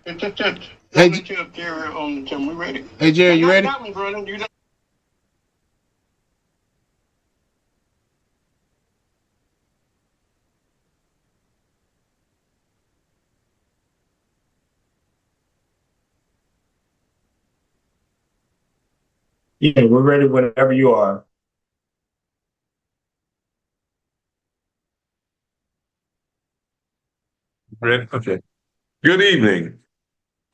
Hey, Jerry, Tim, we ready? hey, Jerry, you ready? Got me, brother. You Yeah, we're ready whenever you are. Ready? Okay. Good evening.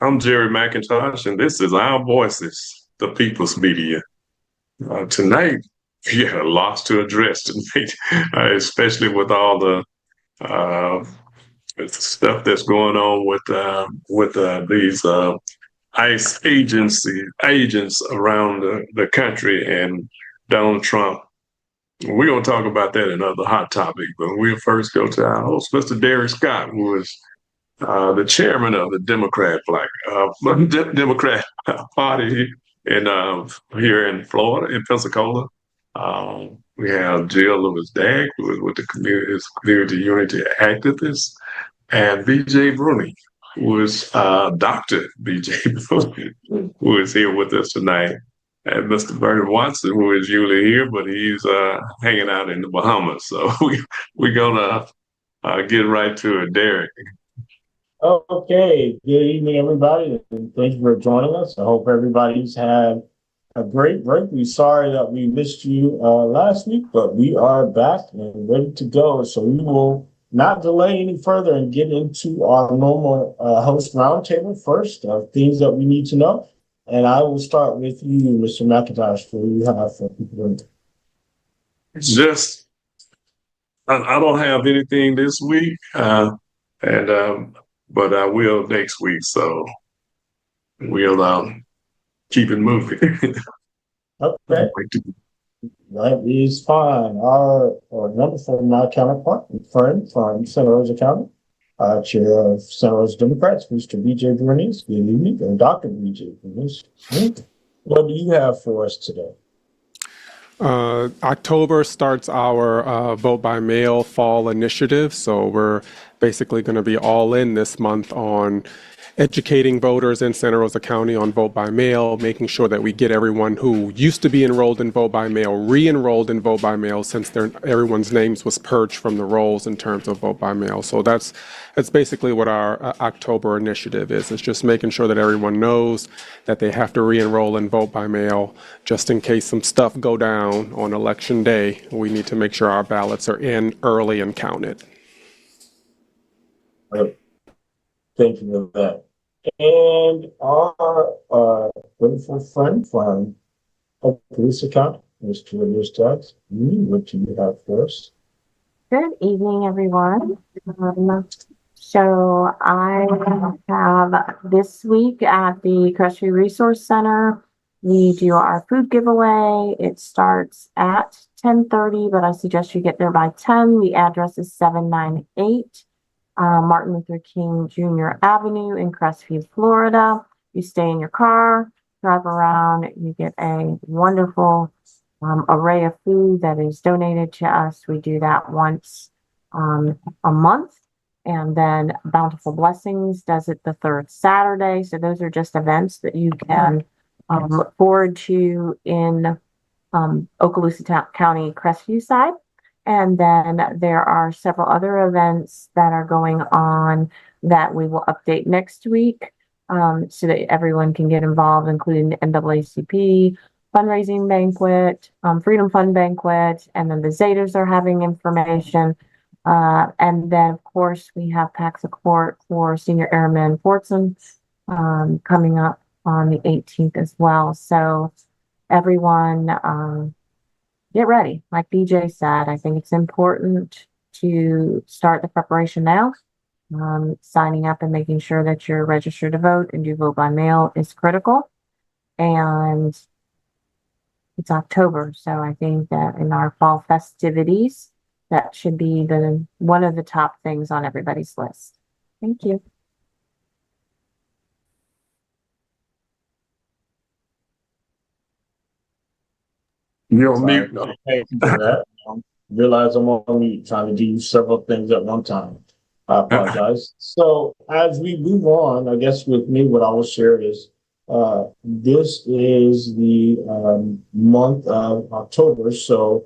I'm Jerry McIntosh, and this is Our Voices, the People's Media. Tonight, we had a lot to address tonight, especially with all the stuff that's going on with these ICE agents around the country and Donald Trump. We're going to talk about that in another hot topic, but we'll first go to our host, Mr. Derek Scott, who is the chairman of the Democrat Party in here in Florida, in Pensacola. We have Jill Lewis Dagg, who is with the community unity activist, and BJ Bruni, who is Dr. BJ Bruni, who is here with us tonight. And Mr. Bernie Watson, who is usually here, but he's hanging out in the Bahamas. So we're gonna get right to it, Derek. Okay, good evening, everybody, and thank you for joining us. I hope everybody's had a great break. We're sorry that we missed you last week, but we are back and ready to go. So we will not delay any further and get into our normal host roundtable first, things that we need to know. And I will start with you, Mr. McIntosh, for you have for people. Just, I don't have anything this week, and but I will next week. So we'll keep it moving. Okay. That is fine. Our wonderful my counterpart and friend from Santa Rosa County, Chair of Santa Rosa Democrats, Mr. BJ Bernice. Good evening, and Dr. BJ Bernice. What do you have for us today? October starts our vote by mail fall initiative. So we're basically going to be all in this month on educating voters in Santa Rosa County on vote by mail, making sure that we get everyone who used to be enrolled in vote by mail re-enrolled in vote by mail since everyone's names was purged from the rolls in terms of vote by mail. So that's basically what our October initiative is. It's just making sure that everyone knows that they have to re-enroll in vote by mail just in case some stuff go down on election day. We need to make sure our ballots are in early and counted. Thank you for that. And our wonderful friend from Police County, Mr. Lewis Dagg. What do you have for us? Good evening, everyone. So I have this week at the Crestview Resource Center, we do our food giveaway. It starts at 10:30, but I suggest you get there by 10. The address is 798 Martin Luther King Jr. Avenue in Crestview, Florida. You stay in your car, drive around, you get a wonderful array of food that is donated to us. We do that once a month. And then Bountiful Blessings does it the third Saturday. So those are just events that you can look forward to in Okaloosa County, Crestview side. And then there are several other events that are going on that we will update next week so that everyone can get involved, including the NAACP fundraising banquet, Freedom Fund banquet, and then the Zetas are having information. And then, of course, we have PAC support for Senior Airman Fortson coming up on the 18th as well. So everyone get ready. Like BJ said, I think it's important to start the preparation now. Signing up and making sure that you're registered to vote and do vote by mail is critical. And it's October, so I think that in our fall festivities, that should be one of the top things on everybody's list. Thank you. You're on mute. Thank you for that. Realize I'm on mute trying to do several things at one time. I apologize. So as we move on, I guess with me, what I will share is this is the month of October. So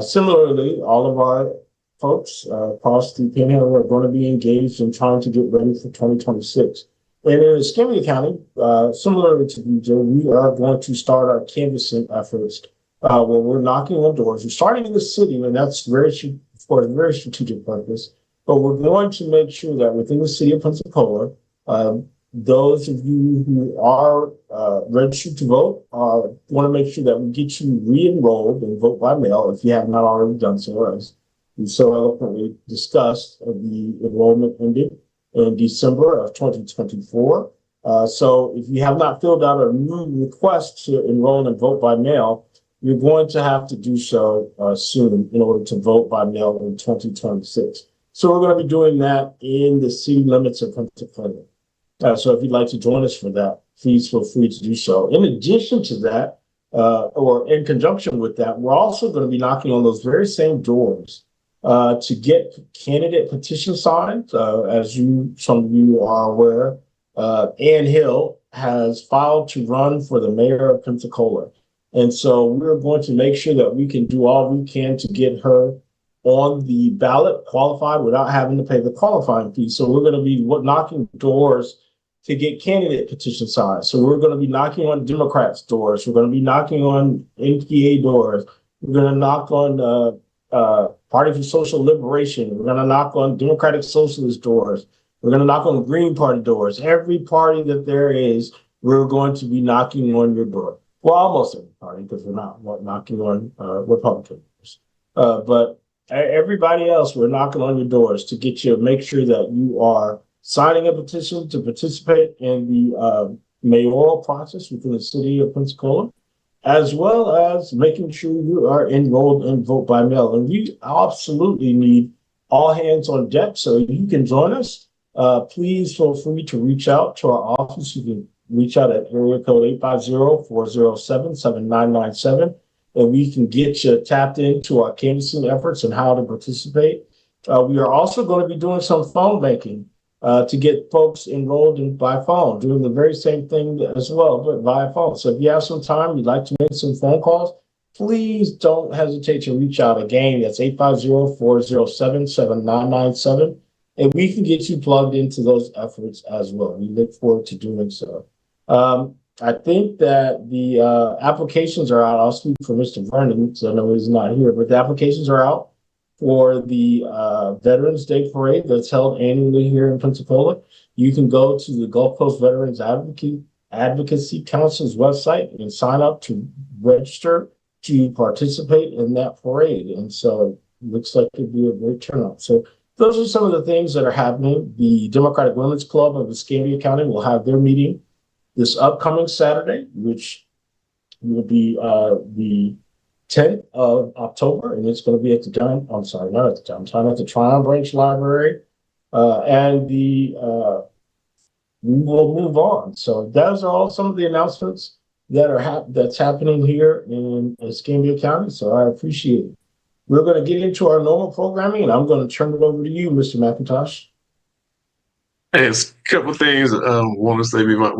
similarly, all of our folks across the Panhandle are going to be engaged in trying to get ready for 2026. And in Escambia County, similarly to BJ, we are going to start our canvassing efforts where we're knocking on doors. We're starting in the city, and that's for a very strategic purpose. But we're going to make sure that within the city of Pensacola, those of you who are registered to vote want to make sure that we get you re-enrolled and vote by mail if you have not already done so, as we so eloquently discussed. The enrollment ended in December of 2024. So if you have not filled out a new request to enroll and vote by mail, you're going to have to do so soon in order to vote by mail in 2026. So we're going to be doing that in the city limits of Pensacola. So if you'd like to join us for that, please feel free to do so. In addition to that, or in conjunction with that, we're also going to be knocking on those very same doors to get candidate petition signed. As some of you are aware, Ann Hill has filed to run for the mayor of Pensacola. And so we're going to make sure that we can do all we can to get her on the ballot qualified without having to pay the qualifying fee. So we're going to be knocking doors to get candidate petition signed. So we're going to be knocking on Democrats' doors. We're going to be knocking on NPA doors. We're going to knock on Party for Social Liberation. We're going to knock on Democratic Socialist doors. We're going to knock on the Green Party doors. Every party that there is, we're going to be knocking on your door. Well, almost every party, because we're not knocking on Republican doors. But everybody else, we're knocking on your doors to get you, make sure that you are signing a petition to participate in the mayoral process within the city of Pensacola, as well as making sure you are enrolled in vote by mail. And we absolutely need all hands on deck. So you can join us. Please feel free to reach out to our office. You can reach out at area code 850-407-7997. And we can get you tapped into our canvassing efforts and how to participate. We are also going to be doing some phone banking to get folks enrolled by phone, doing the very same thing as well, but via phone. So if you have some time, you'd like to make some phone calls, please don't hesitate to reach out. Again, that's 850-407-7997. And we can get you plugged into those efforts as well. We look forward to doing so. I think that the applications are out. I'll speak for Mr. Vernon, so I know he's not here, but the applications are out for the Veterans Day Parade that's held annually here in Pensacola. You can go to the Gulf Coast Veterans Advocacy Council's website and sign up to register to participate in that parade. And so it looks like it'd be a great turnout. So those are some of the things that are happening. The Democratic Women's Club of Escambia County will have their meeting this upcoming Saturday, which will be the 10th of October, and it's going to be at the Tryon Branch Library, and we will move on. So those are all some of the announcements that are that's happening here in Escambia County. So I appreciate it. We're going to get into our normal programming, and I'm going to turn it over to you, Mr. McIntosh. Hey, it's a couple of things I want to say. My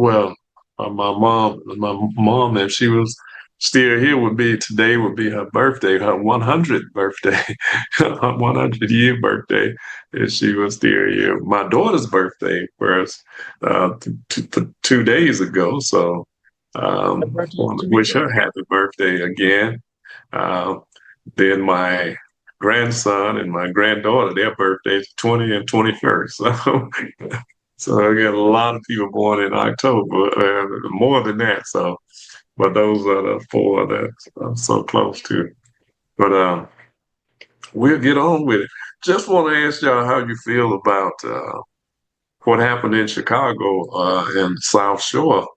mom, if she was still here, today would be her birthday, her 100th birthday, her 100-year birthday, if she was still here. My daughter's birthday was 2 days ago, so want to wish her happy birthday again. Then my grandson and my granddaughter, their birthdays 20 and 21st. So I got a lot of people born in October, more than that. So, but those are the four that I'm so close to. But we'll get on with it. Just want to ask y'all how you feel about what happened in Chicago and South Shore,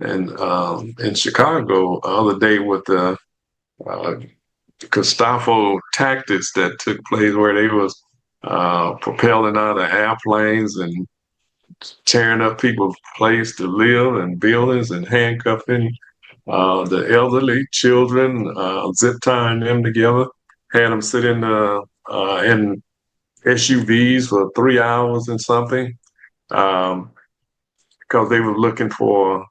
and in Chicago the other day with the Gestapo tactics that took place, where they was propelling out of airplanes and tearing up people's place to live and buildings and handcuffing the elderly, children, zip tying them together, had them sit in SUVs for 3 hours and something, because they were looking for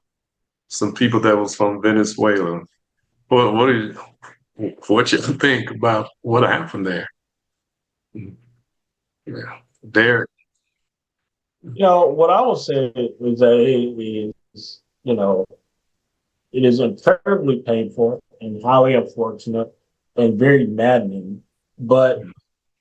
some people that was from Venezuela. What you think about what happened there? Yeah, there. What I will say is that it is, it is incredibly painful and highly unfortunate and very maddening, but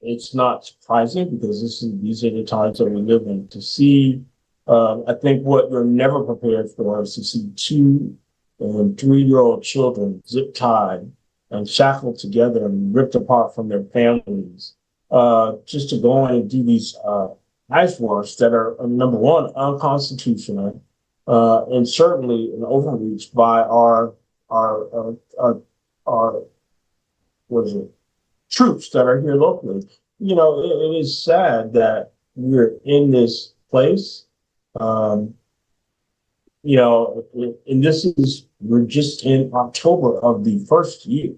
it's not surprising because these are the times that we live in. To see, I think what you're never prepared for is to see 2 and 3-year-old children zip tied and shackled together and ripped apart from their families, just to go in and do these knife wars that are, number one, unconstitutional, and certainly an overreach by our what is it, troops that are here locally. It is sad that we're in this place. Um, and we're just in October of the first year.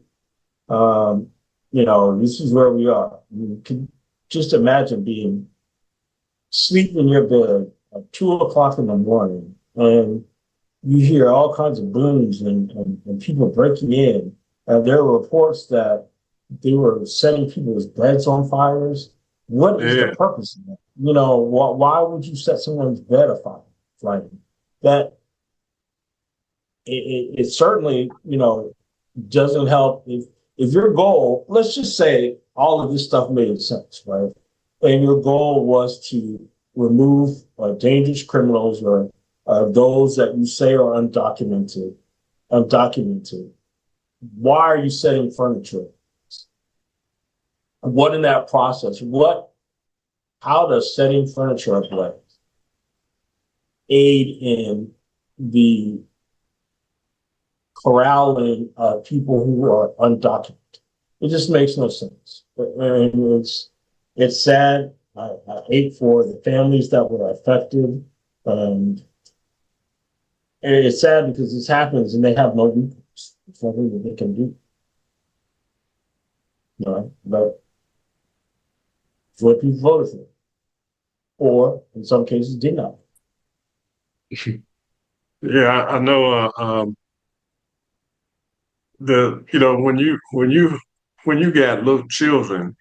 This is where we are. You can just imagine being sleep in your bed at 2 o'clock in the morning and you hear all kinds of booms and people breaking in. There are reports that they were setting people's beds on fires. What is the purpose of that? Why would you set someone's bed afire? Like that, it certainly, doesn't help if your goal, let's just say all of this stuff made sense, right? And your goal was to remove dangerous criminals or those that you say are undocumented. Why are you setting furniture? What in that process? How does setting furniture ablaze aid in the corralling of people who are undocumented? It just makes no sense. And it's sad. I hate for the families that were affected. And it's sad because this happens and they have no recourse. There's nothing that they can do. But it's what people voted for. Or in some cases did not. Yeah, I know. When you got little children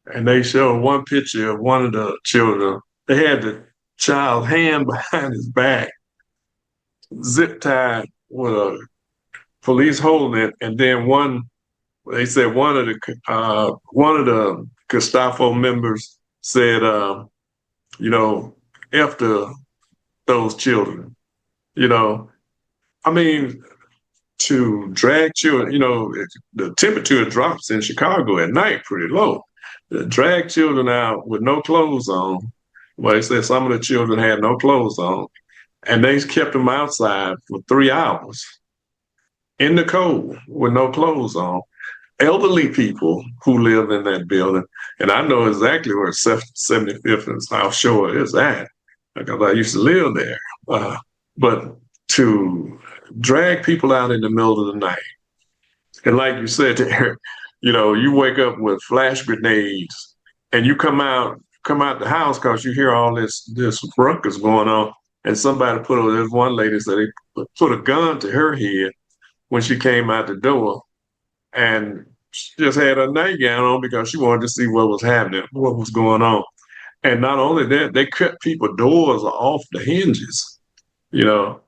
and they show one picture of one of the children, they had the child's hand behind his back, zip tied with a police holding it, and then they said one of the Gestapo members said, after those children, you know, I mean, to drag children, the temperature drops in Chicago at night pretty low. To drag children out with no clothes on, well, they said some of the children had no clothes on, and they kept them outside for 3 hours in the cold with no clothes on. Elderly people who live in that building, and I know exactly where 75th and South Shore is at, because I used to live there. But to drag people out in the middle of the night, and like you said there, you wake up with flash grenades, and you come out the house because you hear all this ruckus going on, and there's one lady said they put a gun to her head when she came out the door, and she just had a nightgown on because she wanted to see what was happening, what was going on. And not only that, they cut people doors off the hinges, you know,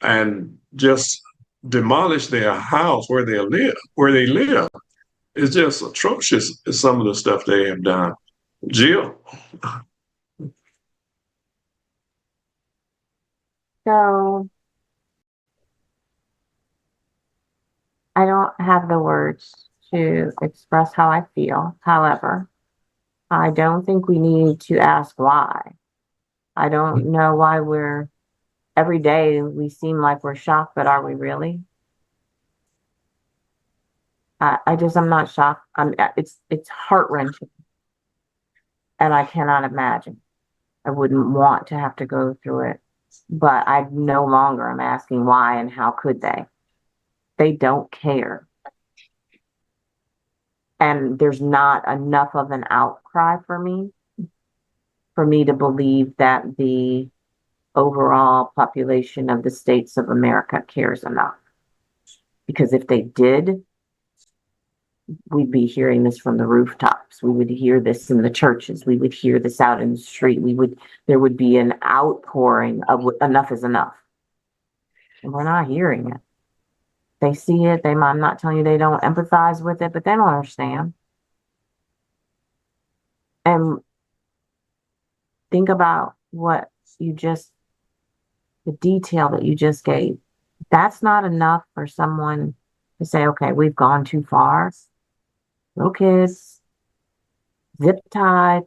and just demolish their house where they live. It's just atrocious, some of the stuff they have done. Jill. So I don't have the words to express how I feel. However, I don't think we need to ask why. I don't know why every day we seem like we're shocked, but are we really? I'm not shocked. It's heart-wrenching. And I cannot imagine. I wouldn't want to have to go through it, but I no longer am asking why and how could they? They don't care. And there's not enough of an outcry for me to believe that the overall population of the states of America cares enough. Because if they did, we'd be hearing this from the rooftops. We would hear this in the churches. We would hear this out in the street. There would be an outpouring of enough is enough. And we're not hearing it. They see it. I'm not telling you they don't empathize with it, but they don't understand. And think about what the detail that you just gave. That's not enough for someone to say, okay, we've gone too far. Little kids, zip tied,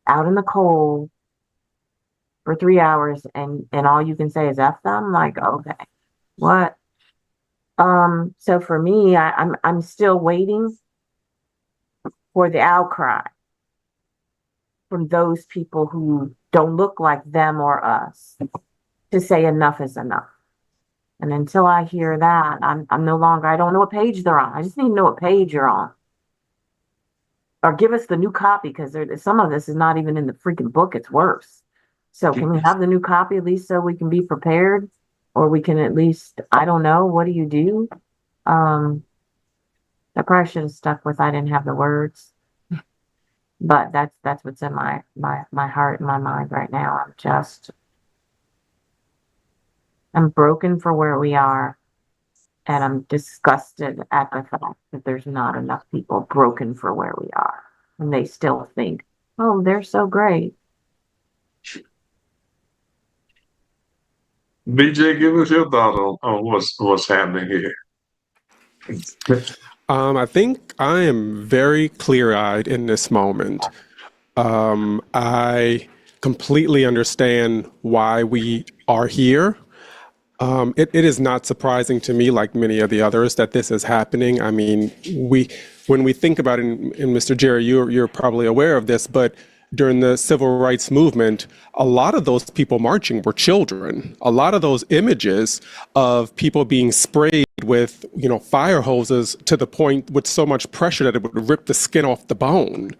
out in the cold for 3 hours, and all you can say is F them? Like, okay, what? So for me, I'm still waiting for the outcry from those people who don't look like them or us to say enough is enough. And until I hear that, I'm no longer, I don't know what page they're on. I just need to know what page you're on. Or give us the new copy, because some of this is not even in the freaking book. It's worse. So can we have the new copy at least so we can be prepared? Or we can at least, I don't know, what do you do? I probably should have stuck with I didn't have the words. But that's what's in my heart and my mind right now. I'm broken for where we are, and I'm disgusted at the fact that there's not enough people broken for where we are, and they still think, oh, they're so great. BJ, give us your thought on what's happening here. I think I am very clear-eyed in this moment. I completely understand why we are here. It is not surprising to me, like many of the others, that this is happening. I mean, when we think about it, and Mr. Jerry, you're probably aware of this, but during the civil rights movement, a lot of those people marching were children. A lot of those images of people being sprayed with, fire hoses to the point with so much pressure that it would rip the skin off the bone,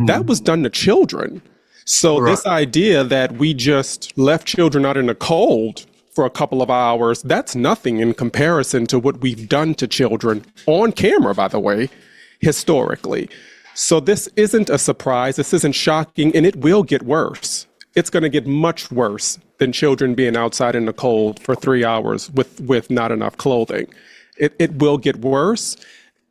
that was done to children. So this idea that we just left children out in the cold for a couple of hours, that's nothing in comparison to what we've done to children on camera, by the way, historically. So this isn't a surprise. This isn't shocking, and it will get worse. It's going to get much worse than children being outside in the cold for 3 hours with not enough clothing. It will get worse.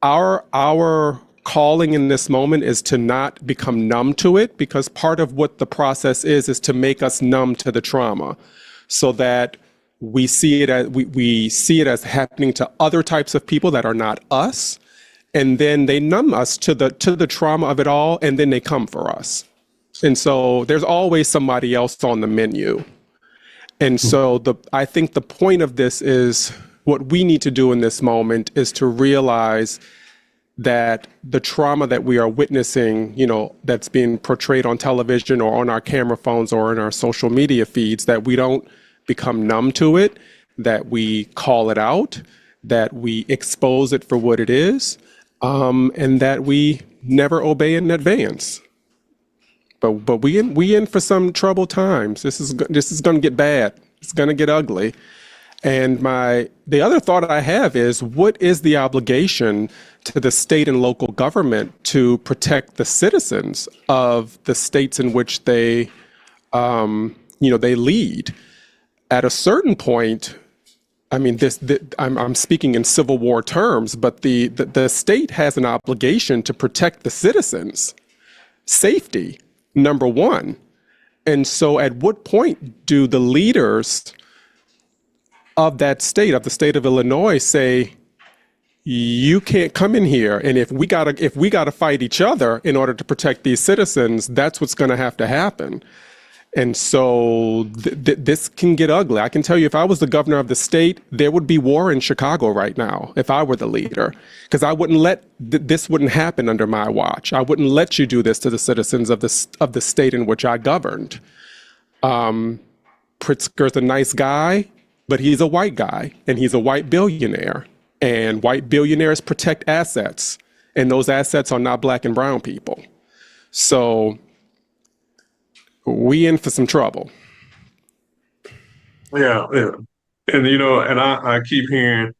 Our calling in this moment is to not become numb to it, because part of what the process is to make us numb to the trauma, so that we see it as happening to other types of people that are not us, and then they numb us to the trauma of it all, and then they come for us. And so there's always somebody else on the menu. And so I think the point of this is, what we need to do in this moment is to realize that the trauma that we are witnessing, that's being portrayed on television or on our camera phones or in our social media feeds, that we don't become numb to it, that we call it out, that we expose it for what it is, and that we never obey in advance. But we in for some troubled times. This is going to get bad. It's going to get ugly. And the other thought I have is, what is the obligation to the state and local government to protect the citizens of the states in which they lead? At a certain point, I mean, I'm speaking in Civil War terms, but the state has an obligation to protect the citizens' safety, number one. And so at what point do the leaders of that state, of the state of Illinois, say, you can't come in here, and if we gotta fight each other in order to protect these citizens, that's what's going to have to happen. And so this can get ugly. I can tell you, if I was the governor of the state, there would be war in Chicago right now if I were the leader, because I wouldn't let this wouldn't happen under my watch. I wouldn't let you do this to the citizens of the state in which I governed. Pritzker's a nice guy, but he's a white guy, and he's a white billionaire, and white billionaires protect assets, and those assets are not black and brown people. So we in for some trouble. Yeah, yeah. And and I keep hearing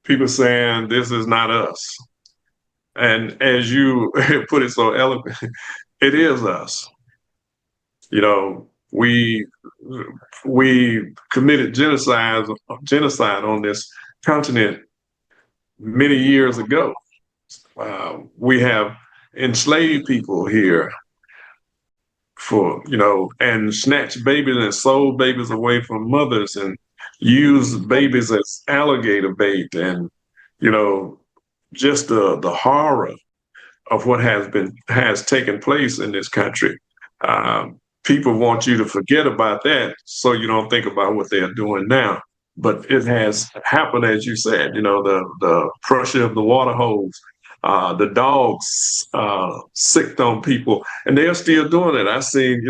people saying this is not us. And as you put it so eloquently, it is us. You know, we committed genocide on this continent many years ago. We have enslaved people here for, and snatched babies and sold babies away from mothers and used babies as alligator bait, and you know just the horror of what has taken place in this country. People want you to forget about that so you don't think about what they're doing now. But it has happened, as you said, the pressure of the water hose, the dogs sicked on people, and they're still doing it. I seen,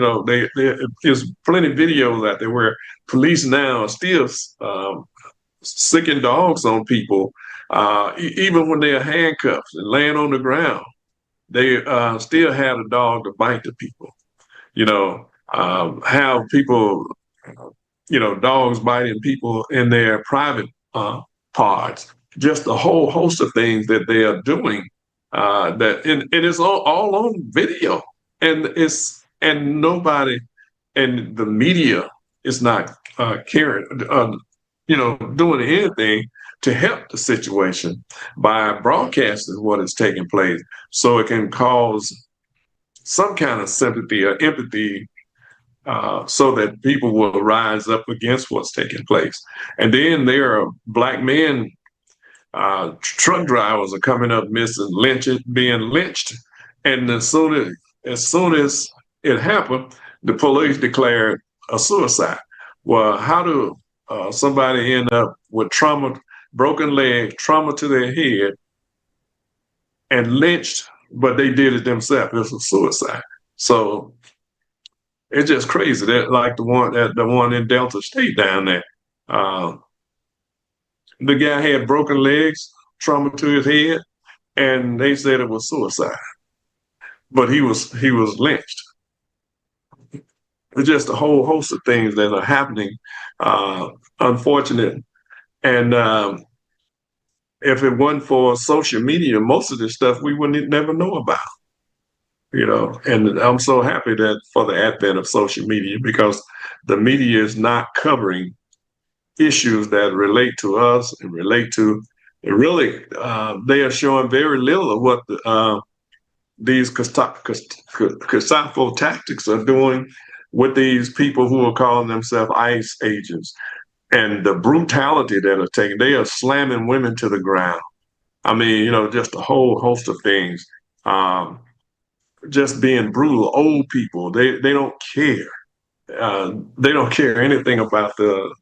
there's plenty of videos out there where police now are still sicking dogs on people, even when they're handcuffed and laying on the ground. They still have a dog to bite the people. Have people, dogs biting people in their private parts. Just a whole host of things that they are doing. And it's all on video, and nobody, and the media is not caring, doing anything to help the situation by broadcasting what is taking place, so it can cause some kind of sympathy or empathy, so that people will rise up against what's taking place. And then there are black men, truck drivers are coming up missing, being lynched. And as soon as it happened, the police declared a suicide. Well, how do somebody end up with trauma, broken leg, trauma to their head, and lynched, but they did it themselves? It's a suicide. So it's just crazy. That, like the one in Delta State down there. The guy had broken legs, trauma to his head, and they said it was suicide. But he was lynched. It's just a whole host of things that are happening, unfortunate. And if it wasn't for social media, most of this stuff we wouldn't never know about. And I'm so happy that for the advent of social media, because the media is not covering issues that relate to us and relate to, really, they are showing very little of what these Gestapo tactics are doing with these people who are calling themselves ICE agents, and the brutality that are taking. They are slamming women to the ground. I mean, just a whole host of things. Just being brutal. Old people, they don't care. They don't care anything about the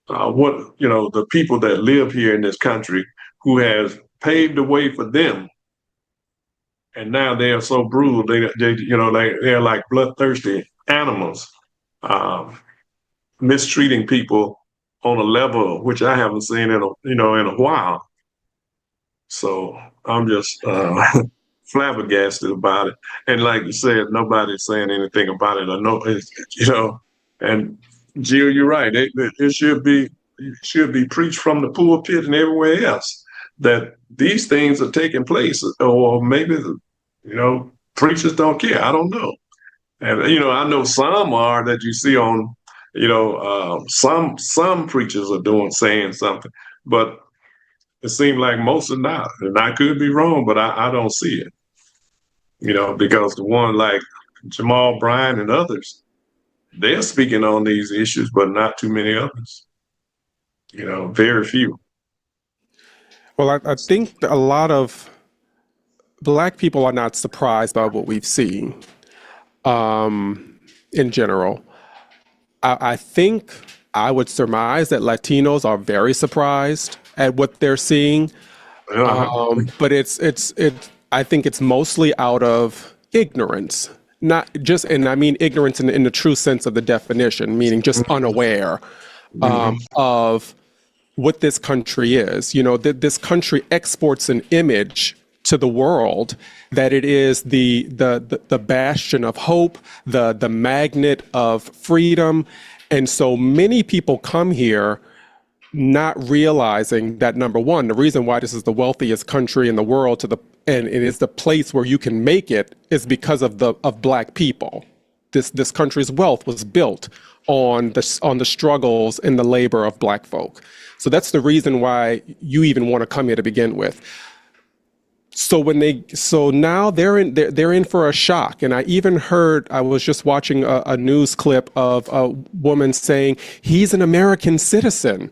the people that live here in this country, who has paved the way for them. And now they are so brutal. They're like bloodthirsty animals, mistreating people on a level which I haven't seen in a while. So I'm just flabbergasted about it. And like you said, nobody's saying anything about it. And Jill, you're right. It should be preached from the pulpit and everywhere else that these things are taking place, or maybe preachers don't care. I don't know. And I know some are, that you see on some preachers are saying something, but it seems like most are not. And I could be wrong, but I don't see it. Because the one like Jamal Bryant and others, they're speaking on these issues, but not too many others. Very few. Well, I think a lot of Black people are not surprised by what we've seen in general. I think I would surmise that Latinos are very surprised at what they're seeing. But I think it's mostly out of ignorance. Not just, and I mean ignorance in the true sense of the definition, meaning just unaware of what this country is. This country exports an image to the world, that it is the bastion of hope, the magnet of freedom. And so many people come here not realizing that, number one, the reason why this is the wealthiest country in the world and it is the place where you can make it is because of Black people. This country's wealth was built on the struggles and the labor of Black folk. So that's the reason why you even want to come here to begin with. So now they're in for a shock. And I even heard, I was just watching a news clip of a woman saying, he's an American citizen.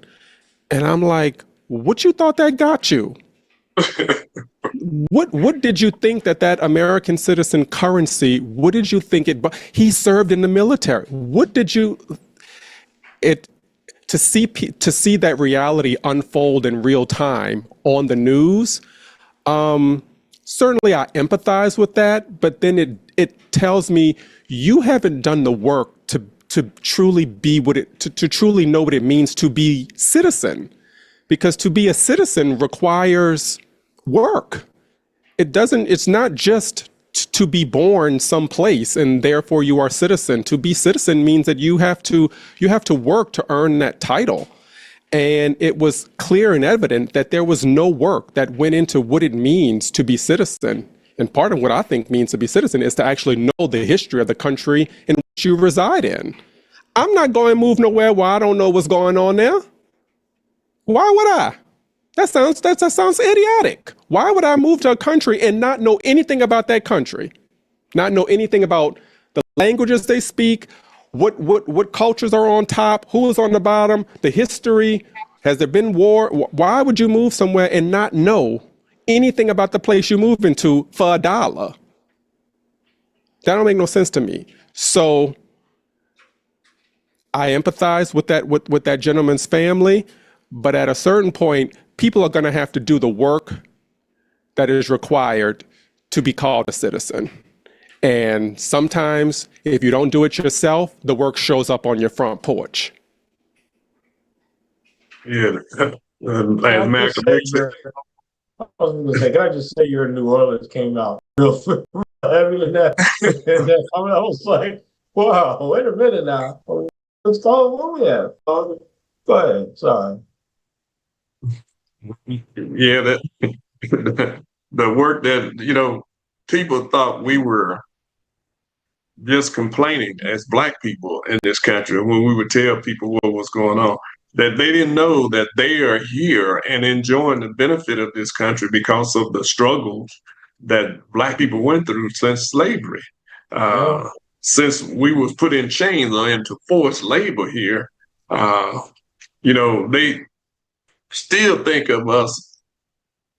And I'm like, what you thought that got you? What did you think that American citizen currency, what did you think he served in the military? What did you, to see that reality unfold in real time on the news, certainly I empathize with that, but then it tells me you haven't done the work to truly be to truly know what it means to be citizen, because to be a citizen requires work. It's not just to be born someplace and therefore you are citizen. To be citizen means that you have to work to earn that title. And it was clear and evident that there was no work that went into what it means to be citizen. And part of what I think means to be citizen is to actually know the history of the country in which you reside in. I'm not going to move nowhere where I don't know what's going on there. Why would I? That sounds idiotic. Why would I move to a country and not know anything about that country? Not know anything about the languages they speak, what cultures are on top, who is on the bottom, the history, has there been war? Why would you move somewhere and not know anything about the place you move into for $1? That don't make no sense to me. So I empathize with that gentleman's family, but at a certain point, people are going to have to do the work that is required to be called a citizen. And sometimes, if you don't do it yourself, the work shows up on your front porch. Yeah, I Malcolm X said, was going to say, can I just say you're in New Orleans came out real heavy in that? I was like, wow, wait a minute now. Let's call it what we have. Go ahead, sorry. yeah, that the work that, people thought we were just complaining as Black people in this country when we would tell people what was going on, that they didn't know that they are here and enjoying the benefit of this country because of the struggles that Black people went through since slavery. Since we was put in chains or into forced labor here, they still think of us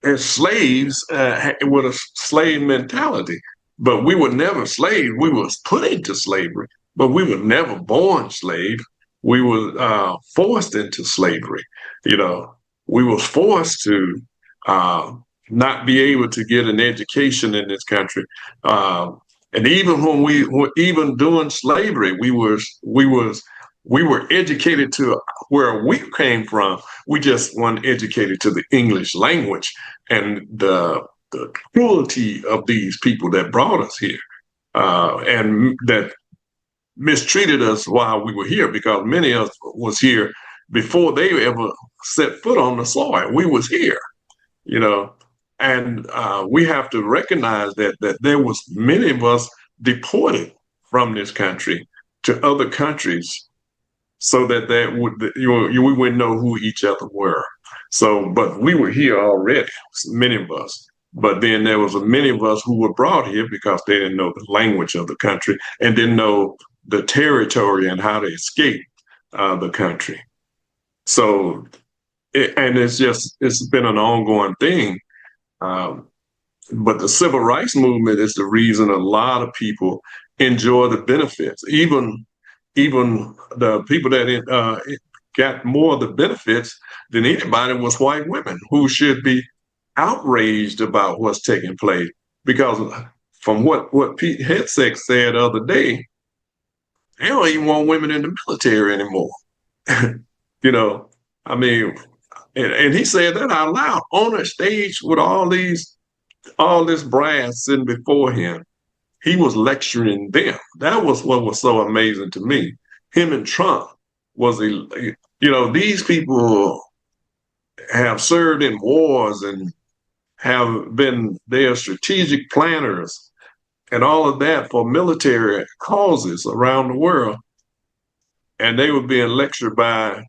as slaves with a slave mentality. But we were never slaves. We was put into slavery, but we were never born slave. We were forced into slavery. We was forced to not be able to get an education in this country. And even when we were even doing slavery, we were educated to where we came from. We just weren't educated to the English language and the cruelty of these people that brought us here and that mistreated us while we were here, because many of us was here before they ever set foot on the soil. We was here, and we have to recognize that there was many of us deported from this country to other countries so that we wouldn't know who each other were. So, but we were here already, many of us. But then there was many of us who were brought here because they didn't know the language of the country and didn't know the territory and how to escape the country. So, it's been an ongoing thing. But the civil rights movement is the reason a lot of people enjoy the benefits. Even the people that got more of the benefits than anybody was white women, who should be outraged about what's taking place. Because from what Pete Hegseth said the other day, they don't even want women in the military anymore. I mean, and he said that out loud on a stage with all these all this brass sitting before him. He was lecturing them. That was what was so amazing to me. Him and Trump was, these people have served in wars and have been their strategic planners and all of that for military causes around the world. And they were being lectured by,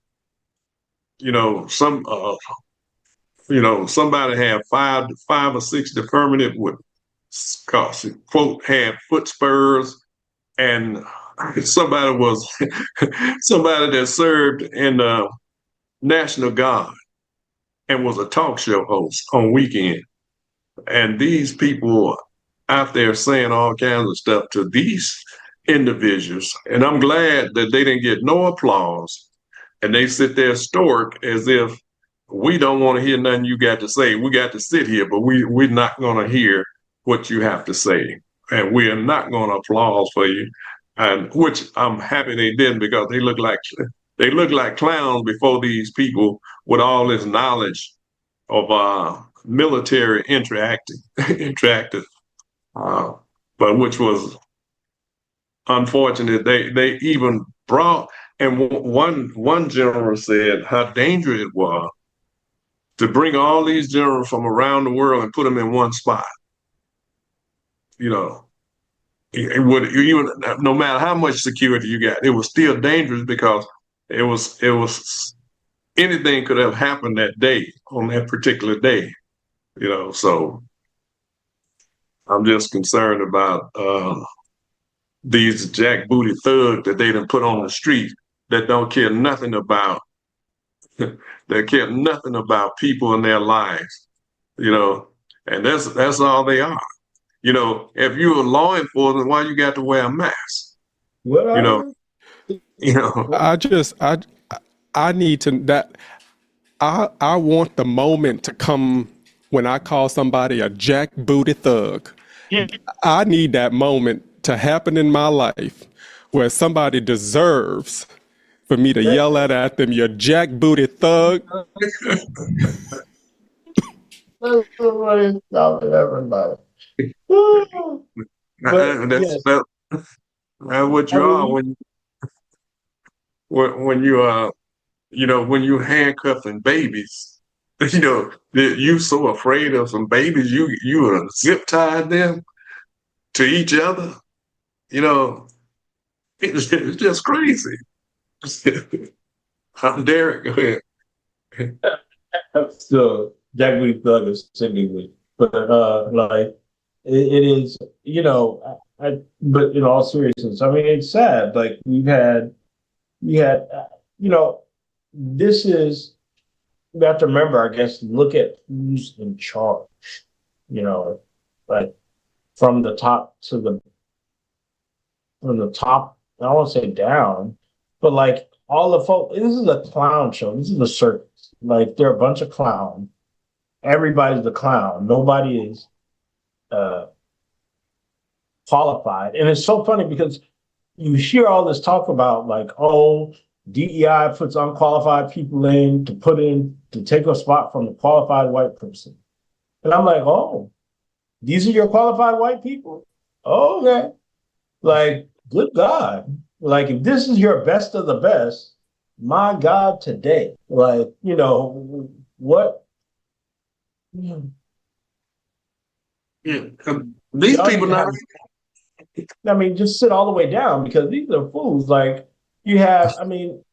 some, somebody had five or six deferment with, quote, had foot spurs, and somebody was somebody that served in the National Guard and was a talk show host on weekend. And these people out there saying all kinds of stuff to these individuals. And I'm glad that they didn't get no applause. And they sit there stoic as if we don't want to hear nothing you got to say. We got to sit here, but we're not going to hear what you have to say. And we are not going to applaud for you. And which I'm happy they didn't, because they look like clowns before these people with all this knowledge of military interactive, but which was unfortunate. They even brought, and one general said how dangerous it was to bring all these generals from around the world and put them in one spot. It would, even no matter how much security you got, it was still dangerous, because it was anything could have happened that day, on that particular day. So I'm just concerned about these jackbooty thugs that they done put on the street that don't care nothing about that care nothing about people in their lives, and that's all they are. If you're a law enforcement, why you got to wear a mask? What are I need to that I want the moment to come when I call somebody a jackbooted thug. Yeah. I need that moment to happen in my life where somebody deserves for me to yell at them, you jackbooted thug. Everybody. That's what you are when you handcuffing babies. You so afraid of some babies, you zip tied them to each other. It's just crazy. I'm Derek. Go ahead. Still, jackbooty thug is singing me, but it is, but in all seriousness, I mean, it's sad. Like we had, this is, we have to remember, I guess, look at who's in charge, like from the top, I don't want to say down, but like all the folks, this is a clown show. This is a circus. Like they're a bunch of clowns. Everybody's a clown. Nobody is qualified. And it's so funny because you hear all this talk about like, oh, DEI puts unqualified people in to take a spot from the qualified white person. And I'm like, oh, these are your qualified white people? Oh, okay. Like, good God. Like, if this is your best of the best, my God, today, like, what? Yeah. These people not. I mean, just sit all the way down, because these are fools. Like, you have, I mean,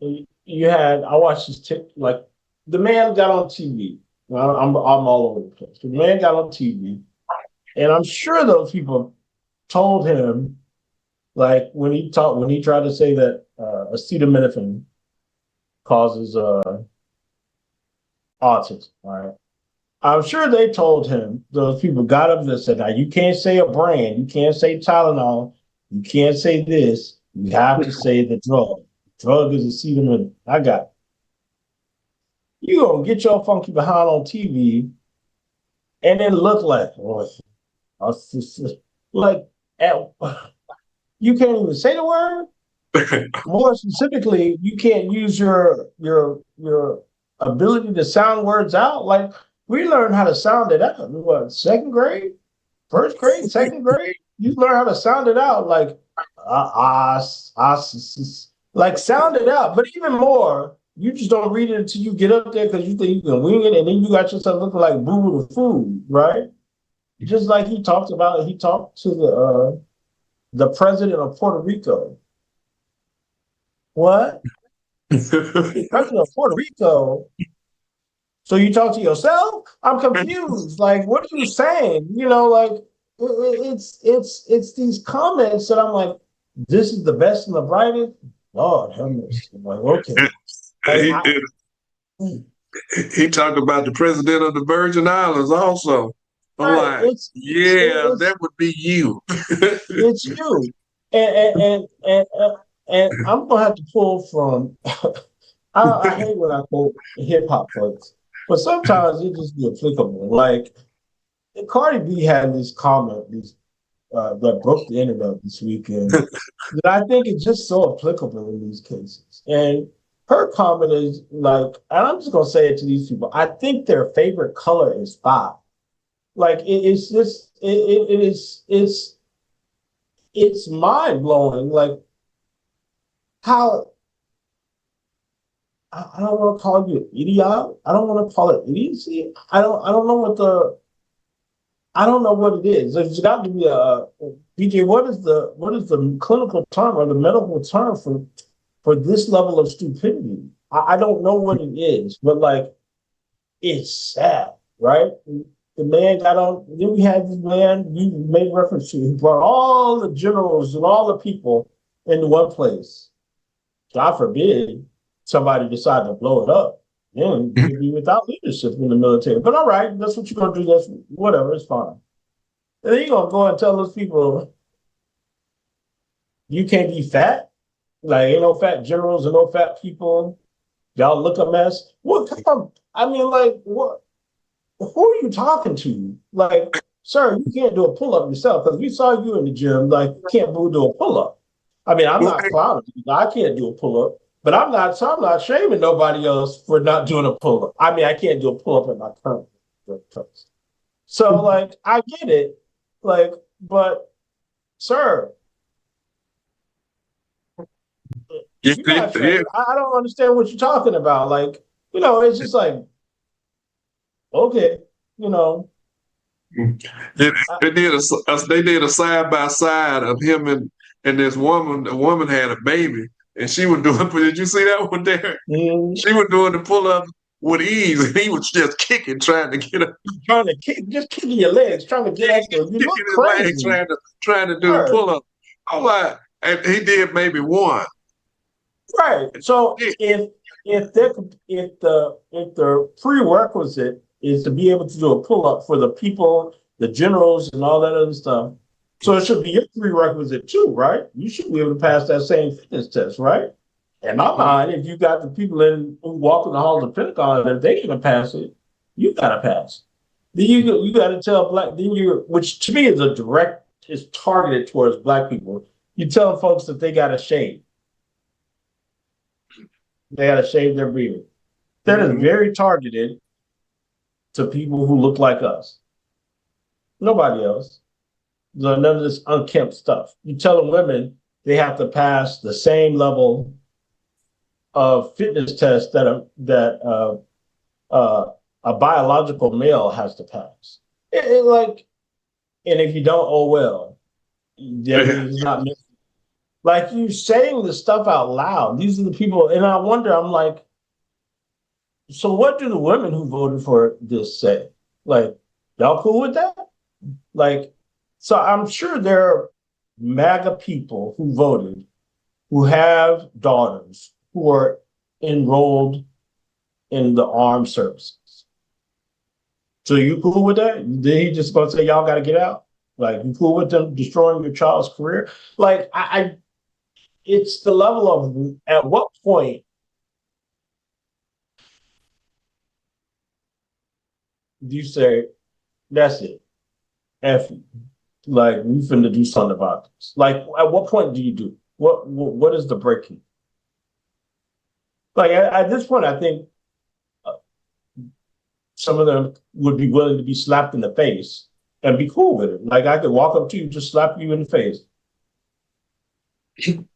I watched this like, the man got on TV. Well, I'm all over the place. The man got on TV, and I'm sure those people told him, like, when he tried to say that acetaminophen causes autism, right? I'm sure they told him, those people got up there and said, now you can't say a brand, you can't say Tylenol, you can't say this, you have to say the drug. Drug is acetaminophen. I got it. You gonna get your funky behind on TV and then look like, like, you can't even say the word. More specifically, you can't use your ability to sound words out. Like, we learned how to sound it out. What, second grade, first grade, second grade? You learn how to sound it out, like like sound it out. But even more, you just don't read it until you get up there because you think you can wing it, and then you got yourself looking like Boo the Food, right? Just like he talked to the president of Puerto Rico. What? President of Puerto Rico. So you talk to yourself? I'm confused. Like, what are you saying? You know, like it's these comments that I'm like, this is the best and the brightest. Lord have mercy. I'm like, okay. He talked about the president of the Virgin Islands also. I'm Right. like, yeah, that would be you. It's you. And I'm gonna have to pull from I hate when I quote hip hop folks, but sometimes it just be applicable. Like Cardi B had this comment that broke the internet this weekend that I think is just so applicable in these cases. And her comment is like, and I'm just gonna say it to these people. I think their favorite color is five. Like it's just it's mind blowing. Like how I don't want to call you an idiot. I don't want to call it idiocy. I don't know what it is. There's got to be a BJ. What is the clinical term or the medical term for this level of stupidity? I don't know what it is, but like it's sad, right? The man got on. Then we had this man you made reference to. He brought all the generals and all the people into one place. God forbid somebody decide to blow it up. Then you'd be without leadership in the military. But all right, that's what you're gonna do. That's whatever. It's fine. And then you're gonna go and tell those people you can't be fat. Like ain't no fat generals and no fat people. Y'all look a mess. What kind of? I mean, like what? Who are you talking to? Like, sir, you can't do a pull-up yourself because we saw you in the gym. Like, you can't do a pull-up. I mean, I'm not proud of you. I can't do a pull-up, but I'm not shaming nobody else for not doing a pull-up. I mean, I can't do a pull-up in my current place. So, like, I get it. Like, but, sir, I don't understand what you're talking about. Like, it's just like, okay, They did a side by side of him and this woman. The woman had a baby, and she was doing. Did you see that one there? Mm-hmm. She was doing the pull up with ease, and he was just kicking, trying to get up. Trying to kick, just kicking your legs, trying to get up there. You look crazy. Trying to do a pull up. I'm like, and he did maybe one. Right. So if the prerequisite is to be able to do a pull up for the people, the generals, and all that other stuff, so it should be your prerequisite too, right? You should be able to pass that same fitness test, right? In my mind, if you got the people who walk in the halls of Pentagon, if they can pass it, you gotta pass. Then you got to tell which to me is targeted towards Black people. You tell folks that they got to shave. They got to shave their beard. That is very targeted to people who look like us. Nobody else. None of this unkempt stuff. You tell the women they have to pass the same level of fitness test that a biological male has to pass. And if you don't, oh well. It's not missing. Like you saying the stuff out loud. These are the people, and I wonder. I'm like, so what do the women who voted for this say? Like, y'all cool with that? Like, so I'm sure there are MAGA people who voted who have daughters who are enrolled in the armed services. So you cool with that? Did he just gonna say y'all got to get out? Like, you cool with them destroying your child's career? Like, it's the level of at what point do you say that's it? F you. Like, we finna do something about this. Like, at what point do you do? What is the breaking? Like, at this point, I think some of them would be willing to be slapped in the face and be cool with it. Like I could walk up to you, just slap you in the face. And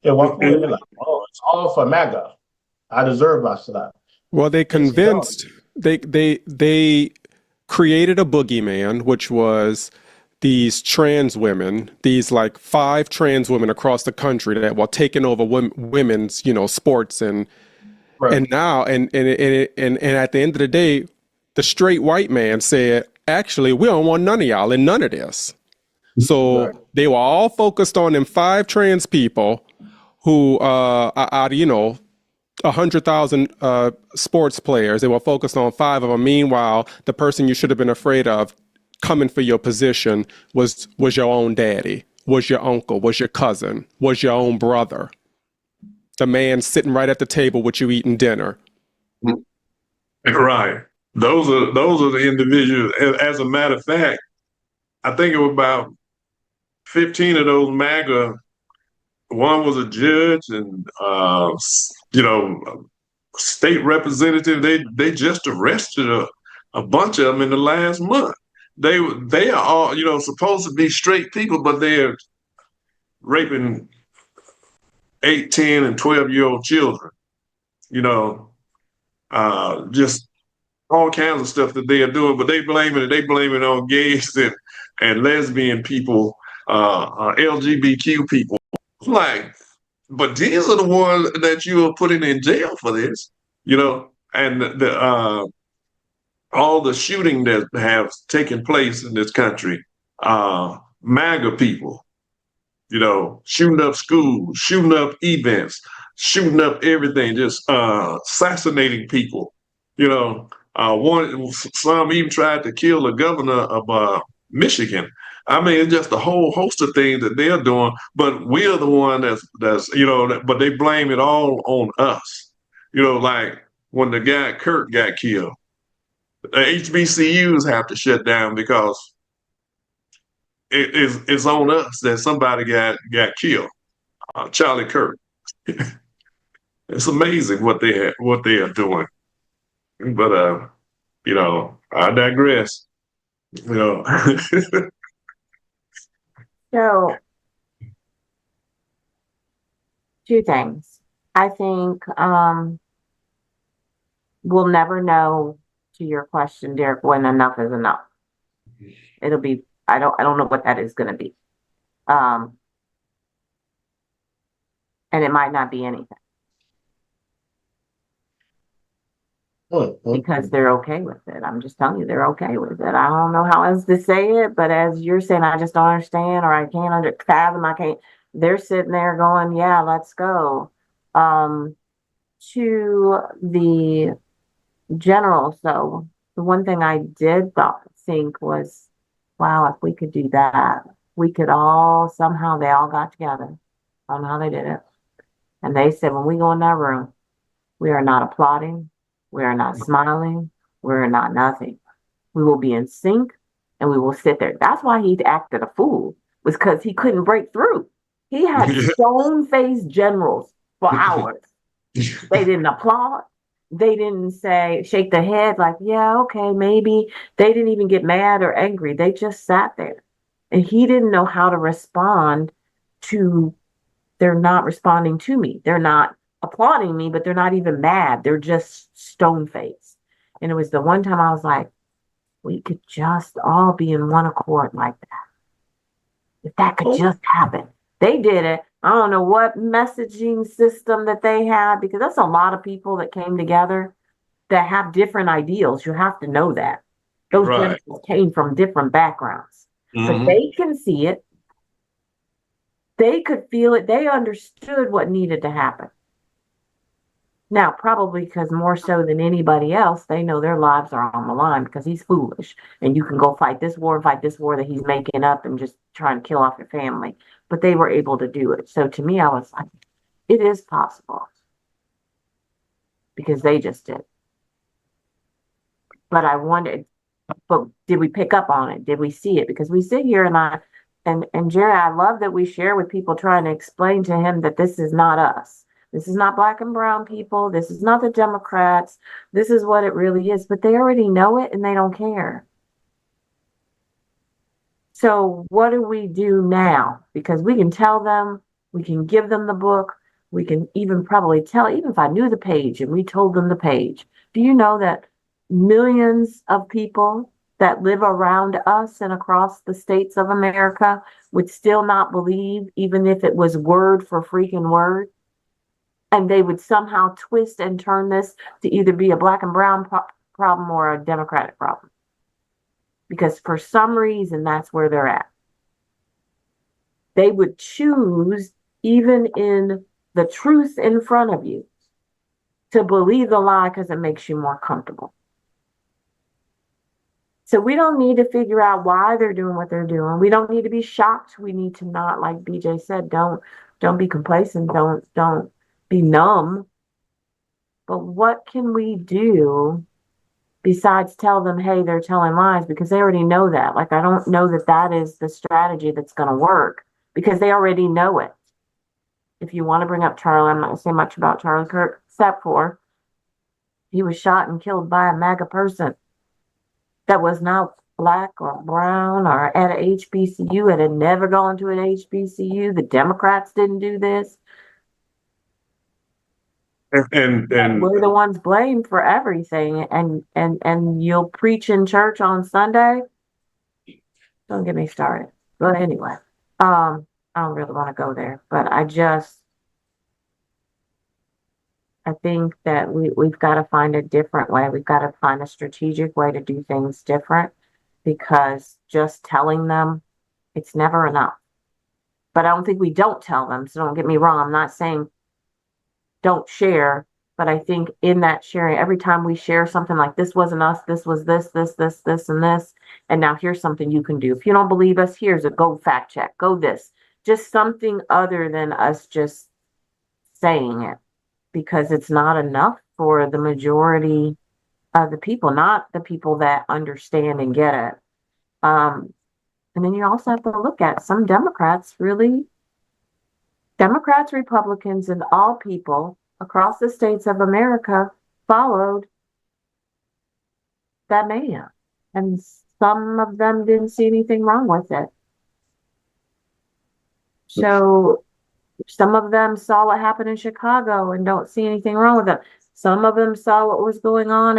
walk away and be like, oh, it's all for MAGA. I deserve my slap. Well, they convinced they created a boogeyman, which was these trans women, these like 5 trans women across the country that were taking over women's, sports and now and at the end of the day, the straight white man said, actually, we don't want none of y'all in none of this. So they were all focused on them 5 trans people who are out of, 100,000 sports players. They were focused on 5 of them. Meanwhile, the person you should have been afraid of coming for your position was your own daddy, was your uncle, was your cousin, was your own brother. The man sitting right at the table with you eating dinner. Right. Those are the individuals. As a matter of fact, I think it was about 15 of those MAGA. One was a judge and state representative. They just arrested a bunch of them in the last month. They are all supposed to be straight people, but they're raping 8, 10, and 12-year-old children. Just all kinds of stuff that they are doing, but they blame it on gays and lesbian people, LGBTQ people. Like, but these are the ones that you are putting in jail for this, and the all the shooting that have taken place in this country, MAGA people, shooting up schools, shooting up events, shooting up everything, just assassinating people. Some even tried to kill the governor of Michigan. I mean, it's just a whole host of things that they're doing, but we're the one that's but they blame it all on us. Like when the guy Kirk got killed, the HBCUs have to shut down because it's on us that somebody got killed. Charlie Kirk. It's amazing what they are doing. But I digress. So, 2 things. I think we'll never know, to your question, Derek, when enough is enough. It'll be, I don't know what that is going to be. And it might not be anything because they're okay with it. I'm just telling you, they're okay with it. I don't know how else to say it, but as you're saying, I just don't understand, or I can't fathom. They're sitting there going, yeah, let's go. To the general. So the one thing I did think was, wow, if we could do that, we could all, somehow they all got together. I don't know how they did it. And they said, when we go in that room, we are not applauding. We are not smiling. We're not nothing. We will be in sync and we will sit there. That's why he acted a fool, was because he couldn't break through. He had stone-faced generals for hours. They didn't applaud. They didn't shake their head like, yeah, okay, maybe. They didn't even get mad or angry. They just sat there. And he didn't know how to respond to, they're not responding to me. They're not applauding me, but they're not even mad. They're just stone-faced. And it was the one time I was like, we could just all be in one accord like that. If that could just happen. They did it. I don't know what messaging system that they had, because that's a lot of people that came together that have different ideals. You have to know that. Those people came from different backgrounds. But they can see it. They could feel it. They understood what needed to happen. Now, probably because more so than anybody else, they know their lives are on the line because he's foolish. And you can go fight this war that he's making up and just trying to kill off your family. But they were able to do it. So to me, I was like, it is possible. Because they just did. But I wondered, but did we pick up on it? Did we see it? Because we sit here and Jerry, I love that we share with people trying to explain to him that this is not us. This is not black and brown people. This is not the Democrats. This is what it really is. But they already know it and they don't care. So what do we do now? Because we can tell them, we can give them the book, we can even probably tell, even if I knew the page and we told them the page. Do you know that millions of people that live around us and across the states of America would still not believe, even if it was word for freaking word? And they would somehow twist and turn this to either be a black and brown problem or a Democratic problem. Because for some reason, that's where they're at. They would choose, even in the truth in front of you, to believe the lie because it makes you more comfortable. So we don't need to figure out why they're doing what they're doing. We don't need to be shocked. We need to not, like BJ said, don't be complacent. Don't be numb. But what can we do besides tell them, hey, they're telling lies? Because they already know that. Like, I don't know that that is the strategy that's going to work because they already know it. If you want to bring up Charlie, I'm not going to say much about Charlie Kirk, except for he was shot and killed by a MAGA person that was not black or brown or at a HBCU. It had never gone to an HBCU. The Democrats didn't do this. And We're the ones blamed for everything. And you'll preach in church on Sunday. Don't get me started. But anyway, I don't really want to go there. But I think that we've got to find a different way. We've got to find a strategic way to do things different, because just telling them, it's never enough. But I don't think we don't tell them. So don't get me wrong. I'm not saying don't share, but I think in that sharing, every time we share something like this wasn't us, this was this, and this, and now here's something you can do. If you don't believe us, here's a go fact check, go this. Just something other than us just saying it, because it's not enough for the majority of the people, not the people that understand and get it. And then you also have to look at some Democrats, Republicans, and all people across the states of America followed that man. And some of them didn't see anything wrong with it. So some of them saw what happened in Chicago and don't see anything wrong with it. Some of them saw what was going on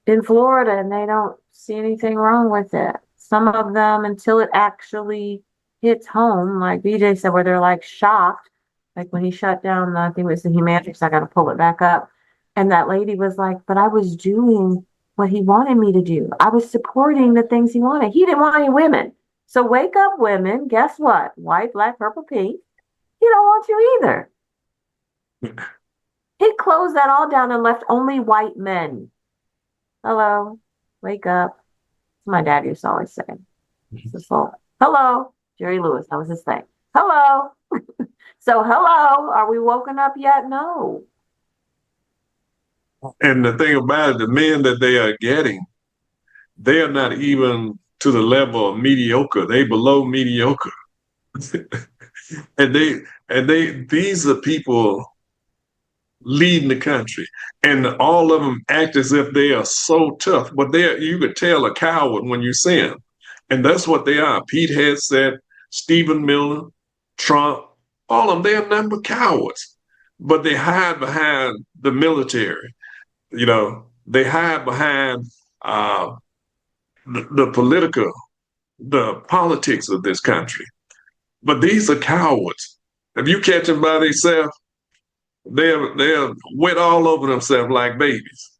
in Florida and they don't see anything wrong with it. Some of them, until it actually hits home, like BJ said, where they're like shocked, like when he shut down, I think it was the Humanities, I got to pull it back up. And that lady was like, but I was doing what he wanted me to do. I was supporting the things he wanted. He didn't want any women. So wake up, women. Guess what? White, black, purple, pink. He don't want you either. He closed that all down and left only white men. Hello, wake up. My dad used to always say. So, hello, Jerry Lewis. That was his thing. Hello. So, hello. Are we woken up yet? No. And the thing about it, the men that they are getting, they are not even to the level of mediocre. They below mediocre. and these are people leading the country, and all of them act as if they are so tough, but you could tell a coward when you see them. And that's what they are. Pete Hegseth, Stephen Miller, Trump, all of them, they are nothing but cowards. But they hide behind the military. You know, they hide behind the politics of this country. But these are cowards. If you catch them by themselves, they're wet all over themselves like babies,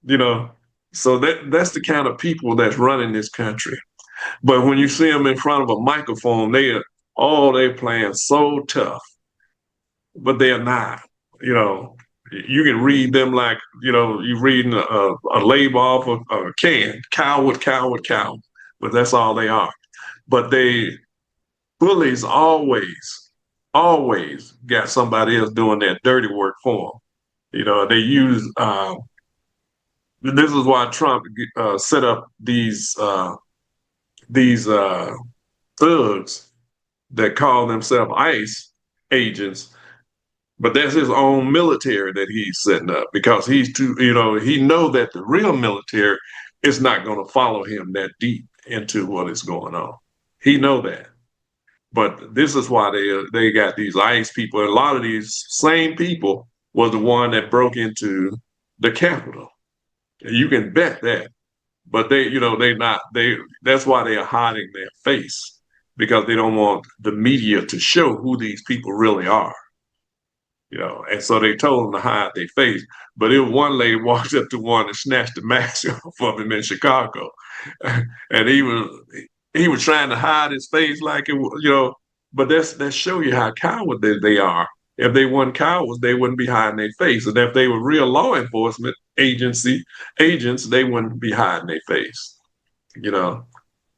you know. So that's the kind of people that's running this country. But when you see them in front of a microphone, they're playing so tough, but they're not. You know, you can read them like, you know, you're reading a label off a can, coward, coward, coward. But that's all they are. But bullies always got somebody else doing that dirty work for them. You know, they use, this is why Trump set up these thugs that call themselves ICE agents, But that's his own military that he's setting up because he's too, he know that the real military is not going to follow him that deep into what is going on. He know that. But this is why they got these ICE people. And a lot of these same people was the one that broke into the Capitol. You can bet that. But that's why they are hiding their face because they don't want the media to show who these people really are. And so they told them to hide their face. But it was one lady walked up to one and snatched the mask off of him in Chicago. And he was trying to hide his face like it, but that show you how coward they are. If they weren't cowards, they wouldn't be hiding their face. And if they were real law enforcement agents, they wouldn't be hiding their face.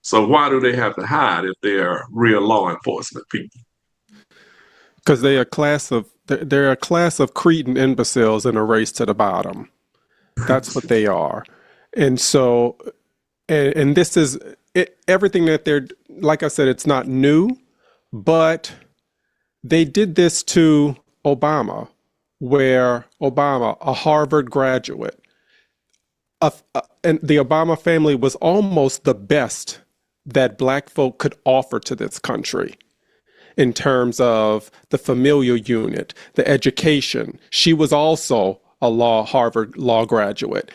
So why do they have to hide if they're real law enforcement people? Because they're a class of cretin imbeciles in a race to the bottom. That's what they are. And so, and this is everything that they're, like I said, it's not new, but they did this to Obama, where Obama, a Harvard graduate, and the Obama family was almost the best that Black folk could offer to this country in terms of the familial unit, the education. She was also a Harvard law graduate.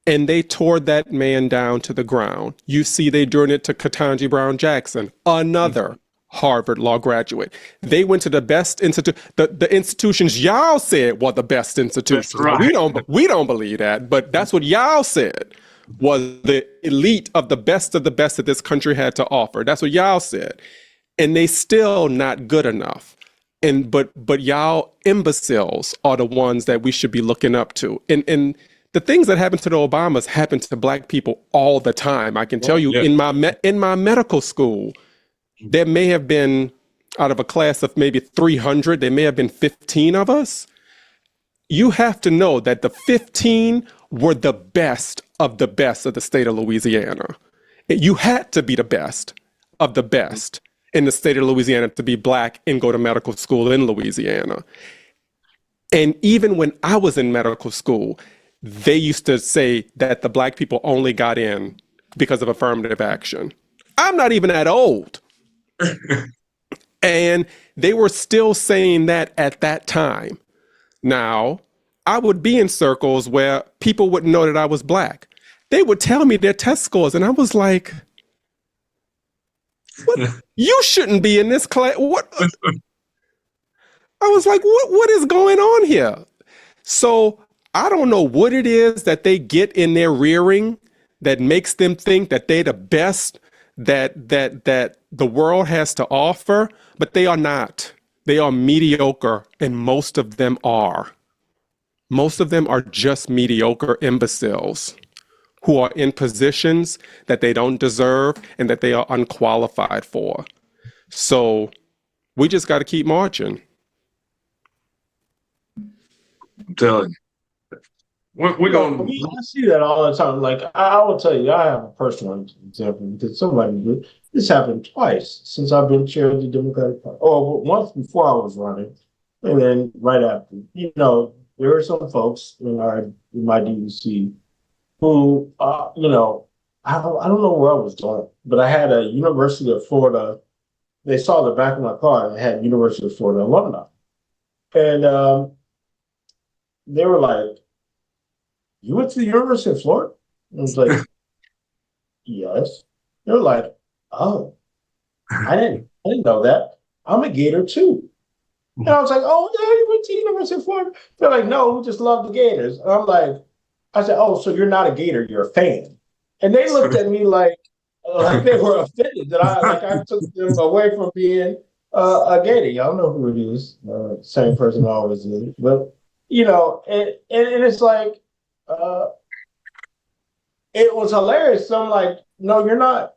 And they tore that man down to the ground. You see, they doing it to Ketanji Brown Jackson, another Harvard law graduate. They went to the best institute, the institutions y'all said were the best institutions. Right. We don't believe that, but that's what y'all said was the elite of the best that this country had to offer. That's what y'all said. And they still not good enough. But y'all imbeciles are the ones that we should be looking up to. And the things that happen to the Obamas happen to Black people all the time. I can tell you, in my medical school, there may have been, out of a class of maybe 300, there may have been 15 of us. You have to know that the 15 were the best of the state of Louisiana. You had to be the best of the best in the state of Louisiana to be Black and go to medical school in Louisiana. And even when I was in medical school, they used to say that the Black people only got in because of affirmative action. I'm not even that old. And they were still saying that at that time. Now, I would be in circles where people wouldn't know that I was Black. They would tell me their test scores, and I was like, what? You shouldn't be in this class. What? I was like, what is going on here? So I don't know what it is that they get in their rearing that makes them think that they're the best that the world has to offer, but they are not. They are mediocre, and most of them are. Most of them are just mediocre imbeciles who are in positions that they don't deserve and that they are unqualified for. So we just got to keep marching. I'm telling you. We're going. I see that all the time. Like I will tell you, I have a personal example because this happened twice since I've been chair of the Democratic Party. Or once before I was running, and then right after. There were some folks in my DEC who, I don't know where I was going, but I had a University of Florida. They saw the back of my car and I had University of Florida alumni, and they were like, "You went to the University of Florida?" And I was like, "Yes." They were like, "Oh, I didn't know that. I'm a Gator too." And I was like, "Oh yeah, you went to the University of Florida?" They're like, "No, we just love the Gators." And I'm like, I said, "Oh, so you're not a Gator, you're a fan." And they looked at me like they were offended that I took them away from being a Gator. Y'all know who it is. Same person always is. But and it's like it was hilarious. So I'm like, "No, you're not.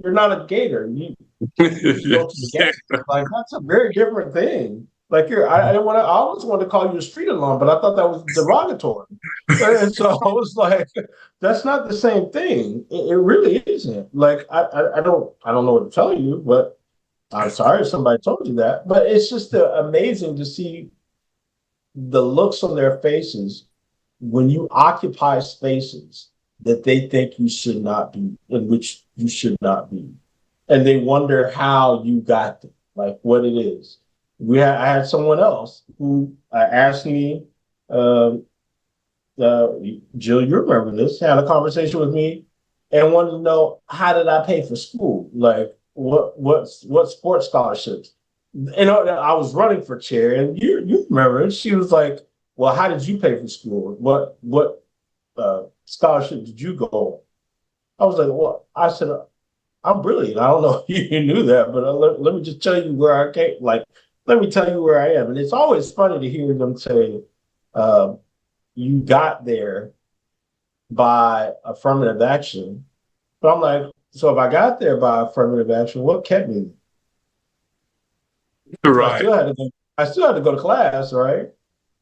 You're not a Gator. You go to the Gator." Like that's a very different thing. Like I always wanted to call you a street alarm, but I thought that was derogatory. And so I was like, that's not the same thing. It really isn't. Like I don't know what to tell you, but I'm sorry if somebody told you that, but it's just amazing to see the looks on their faces when you occupy spaces that they think you should not be, in which you should not be. And they wonder how you got there, like what it is. I had someone else who asked me, um, uh, Jill, you remember this, had a conversation with me and wanted to know how did I pay for school? Like what sports scholarships? And I was running for chair, and you remember it. She was like, "Well, how did you pay for school? What scholarship did you go on?" I was like, "Well," I said, "I'm brilliant. I don't know if you knew that, but let me just tell you where I came. Like, let me tell you where I am." And it's always funny to hear them say, uh, "You got there by affirmative action." But I'm like, so if I got there by affirmative action, what kept me? So Right. I still had to go to class, right?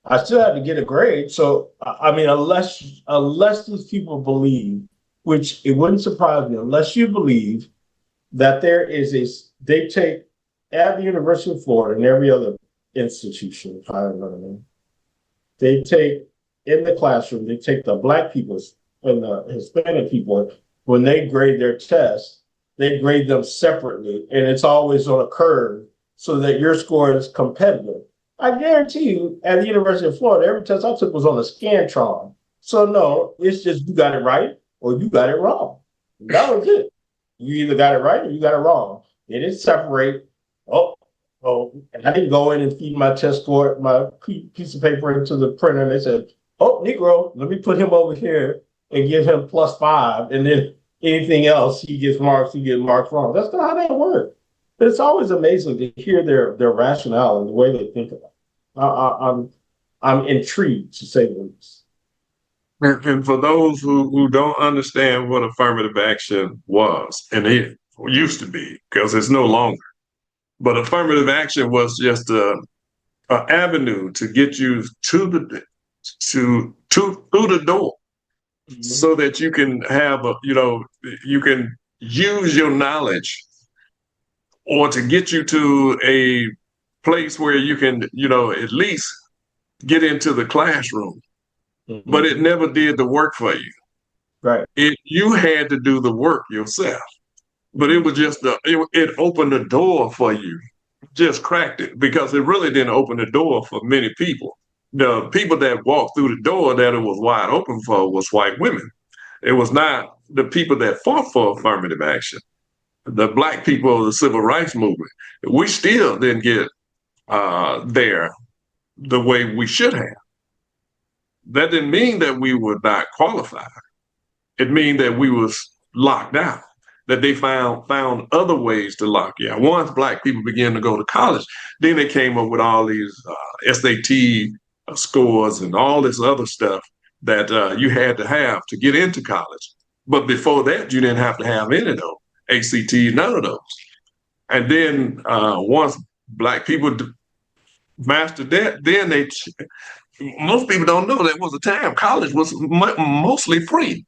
I still had to get a grade. So I mean, unless these people believe, which it wouldn't surprise me, unless you believe that there is they take at the University of Florida and every other institution, higher learning, they take in the classroom, they take the Black people and the Hispanic people, when they grade their tests, they grade them separately, and it's always on a curve so that your score is competitive. I guarantee you, at the University of Florida, every test I took was on a Scantron. So no, it's just you got it right or you got it wrong. That was it. You either got it right or you got it wrong. They didn't separate. Oh, and I didn't go in and feed my test score, my piece of paper into the printer, and they said, "Oh, Negro, let me put him over here and give him +5, and then anything else he gets marks wrong." That's not how that works. But it's always amazing to hear their rationale and the way they think about it. I'm intrigued, to say the least. And for those who don't understand what affirmative action was, and it used to be, because it's no longer, but affirmative action was just a avenue to get you through the door, so that you can have you can use your knowledge, or to get you to a place where you can at least get into the classroom. Mm-hmm. But it never did the work for you. Right. You had to do the work yourself. But it was just it opened the door for you, just cracked it, because it really didn't open the door for many people. The people that walked through the door that it was wide open for was white women. It was not the people that fought for affirmative action, the Black people of the civil rights movement. We still didn't get there the way we should have. That didn't mean that we were not qualified. It means that we was locked out, that they found other ways to lock you out. Once Black people began to go to college, then they came up with all these SAT scores and all this other stuff that you had to have to get into college. But before that, you didn't have to have any of those, ACT, none of those. And then once Black people mastered that, then most people don't know that was a time college was mostly free.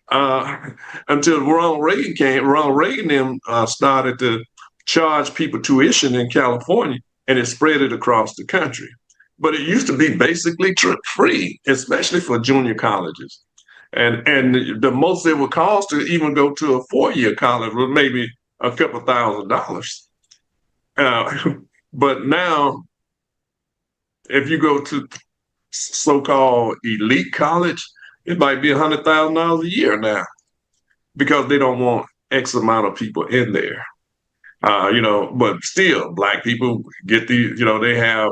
Until Ronald Reagan came. Ronald Reagan started to charge people tuition in California, and it spread it across the country. But it used to be basically free, especially for junior colleges. And the most it would cost to even go to a 4-year college was maybe a couple $1,000s. But now, if you go to so-called elite college, it might be $100,000 a year now, because they don't want X amount of people in there. But still, Black people get they have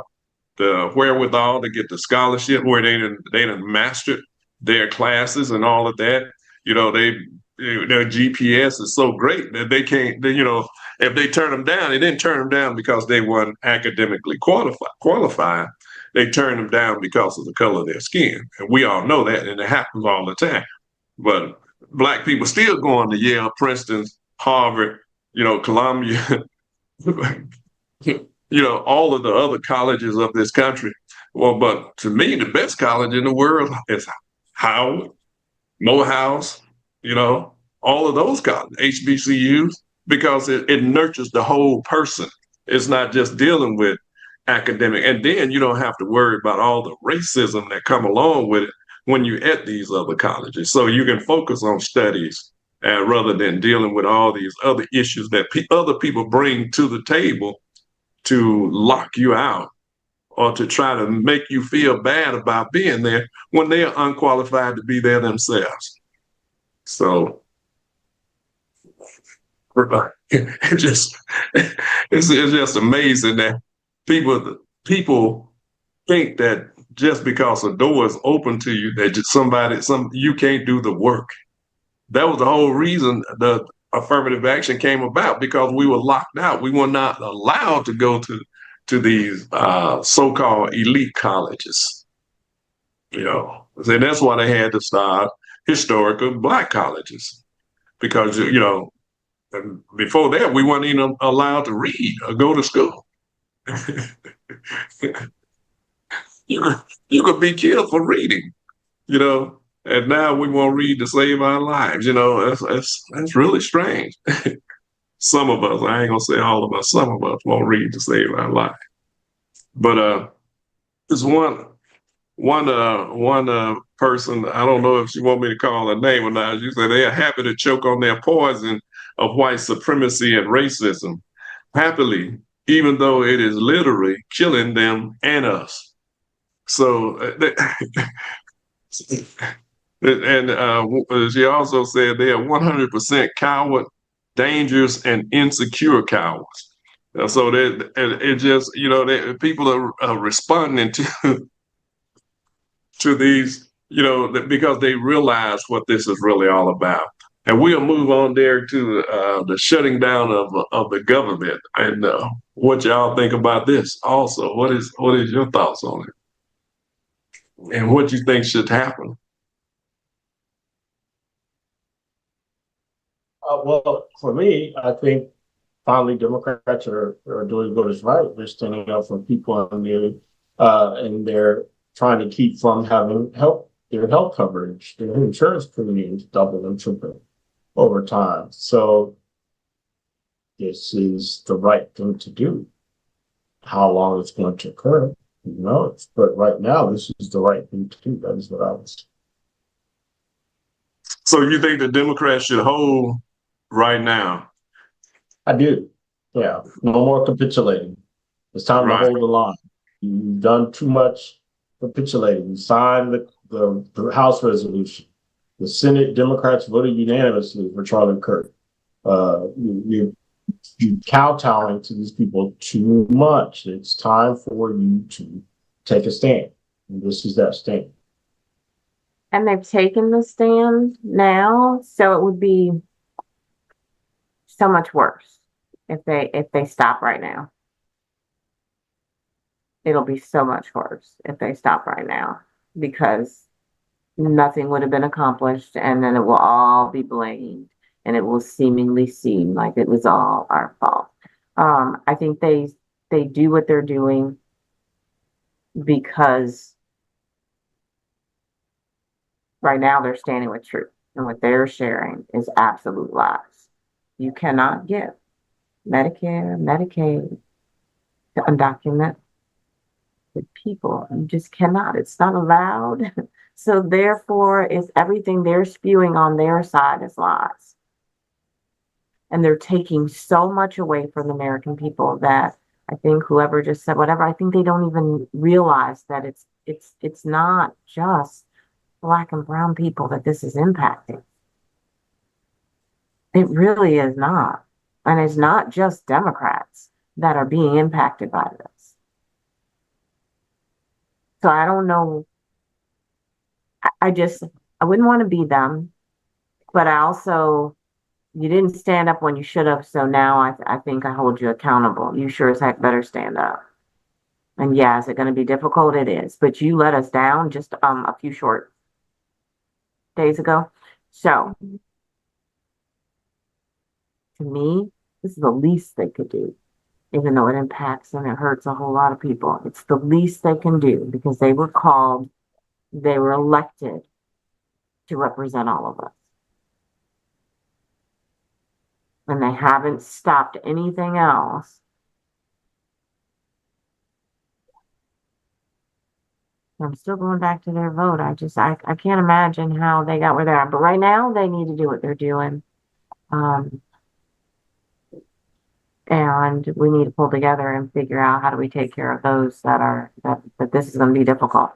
the wherewithal to get the scholarship where they done mastered their classes and all of that. Their GPS is so great that they can't, if they turn them down, they didn't turn them down because they weren't academically qualified. They turn them down because of the color of their skin. And we all know that, and it happens all the time. But Black people still going to Yale, Princeton, Harvard, Columbia, all of the other colleges of this country. Well, but to me, the best college in the world is Howard, Morehouse, all of those colleges, HBCUs. because it nurtures the whole person. It's not just dealing with academic. And then you don't have to worry about all the racism that come along with it when you're at these other colleges. So you can focus on studies rather than dealing with all these other issues that other people bring to the table to lock you out or to try to make you feel bad about being there when they are unqualified to be there themselves. So it's just amazing that people think that just because a door is open to you, that you can't do the work. That was the whole reason the affirmative action came about, because we were locked out. We were not allowed to go to these so-called elite colleges. And that's why they had to start historical Black colleges, because before that we weren't even allowed to read or go to school. you could be killed for reading, and now we won't read to save our lives. That's really strange. Some of us, I ain't gonna say all of us, some of us won't read to save our lives. But there's one person, I don't know if you want me to call her name or not. You say they are happy to choke on their poison of white supremacy and racism, happily, even though it is literally killing them and us. So, and she also said they are 100% coward, dangerous, and insecure cowards. So it just, people are responding to these, because they realize what this is really all about. And we'll move on there to the shutting down of the government, and what y'all think about this. Also, what is your thoughts on it, and what you think should happen? Well, for me, I think finally Democrats are doing what is right. They're standing up for people and they're trying to keep from having their health coverage, their insurance premiums double and triple over time. So this is the right thing to do. How long it's going to occur, who knows? But right now, this is the right thing to do. That is what I was. So you think the Democrats should hold right now? I do. Yeah. No more capitulating. It's time to hold the line. You've done too much capitulating. You signed the House resolution. The Senate Democrats voted unanimously for Charlie Kirk. You kowtowing to these people too much. It's time for you to take a stand. And this is that stand. And they've taken the stand now, so it would be so much worse if they stop right now. It'll be so much worse if they stop right now, because nothing would have been accomplished, and then it will all be blamed, and it will seemingly seem like it was all our fault. I think they do what they're doing because right now they're standing with truth, and what they're sharing is absolute lies. You cannot give Medicare, Medicaid to undocumented people. You just cannot. It's not allowed. So therefore, it's everything they're spewing on their side is lies. And they're taking so much away from the American people that I think whoever just said whatever, I think they don't even realize that it's not just Black and brown people that this is impacting. It really is not. And it's not just Democrats that are being impacted by this. So I don't know. I wouldn't want to be them, but you didn't stand up when you should have. So now I think I hold you accountable. You sure as heck better stand up. And yeah, is it going to be difficult? It is, but you let us down just a few short days ago. So to me, this is the least they could do, even though it impacts and it hurts a whole lot of people. It's the least they can do because they were elected to represent all of us. and they haven't stopped anything else. I'm still going back to their vote. I can't imagine how they got where they are. But right now, they need to do what they're doing. And we need to pull together and figure out how do we take care of those that this is going to be difficult.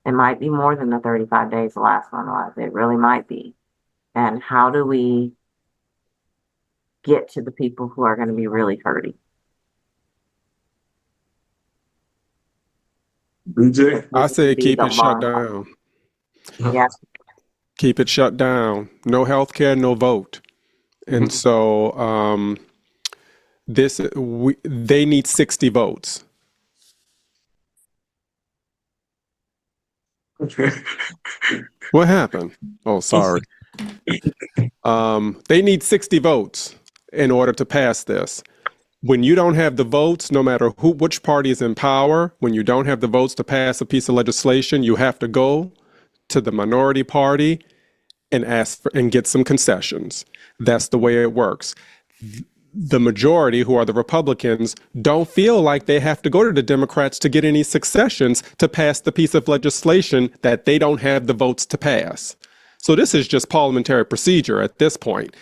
It might be more than the 35 days the last one was. It really might be. And how do we get to the people who are going to be really hurting? BJ? I say keep The it shut long- down. Yeah. Keep it shut down. No health care, no vote. And so they need 60 votes. What happened? Oh, sorry. They need 60 votes in order to pass this. When you don't have the votes, no matter which party is in power, when you don't have the votes to pass a piece of legislation, you have to go to the minority party and ask for and get some concessions. That's the way it works. The majority, who are the Republicans, don't feel like they have to go to the Democrats to get any concessions to pass the piece of legislation that they don't have the votes to pass. So this is just parliamentary procedure at this point.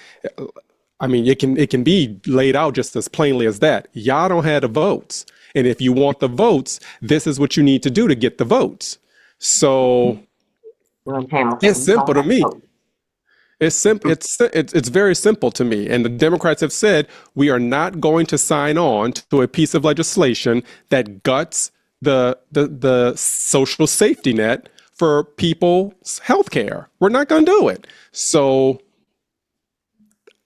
I mean, it can be laid out just as plainly as that. Y'all don't have the votes. And if you want the votes, this is what you need to do to get the votes. So it's simple to me. It's simple. It's very simple to me. And the Democrats have said we are not going to sign on to a piece of legislation that guts the social safety net for people's health care. We're not going to do it. So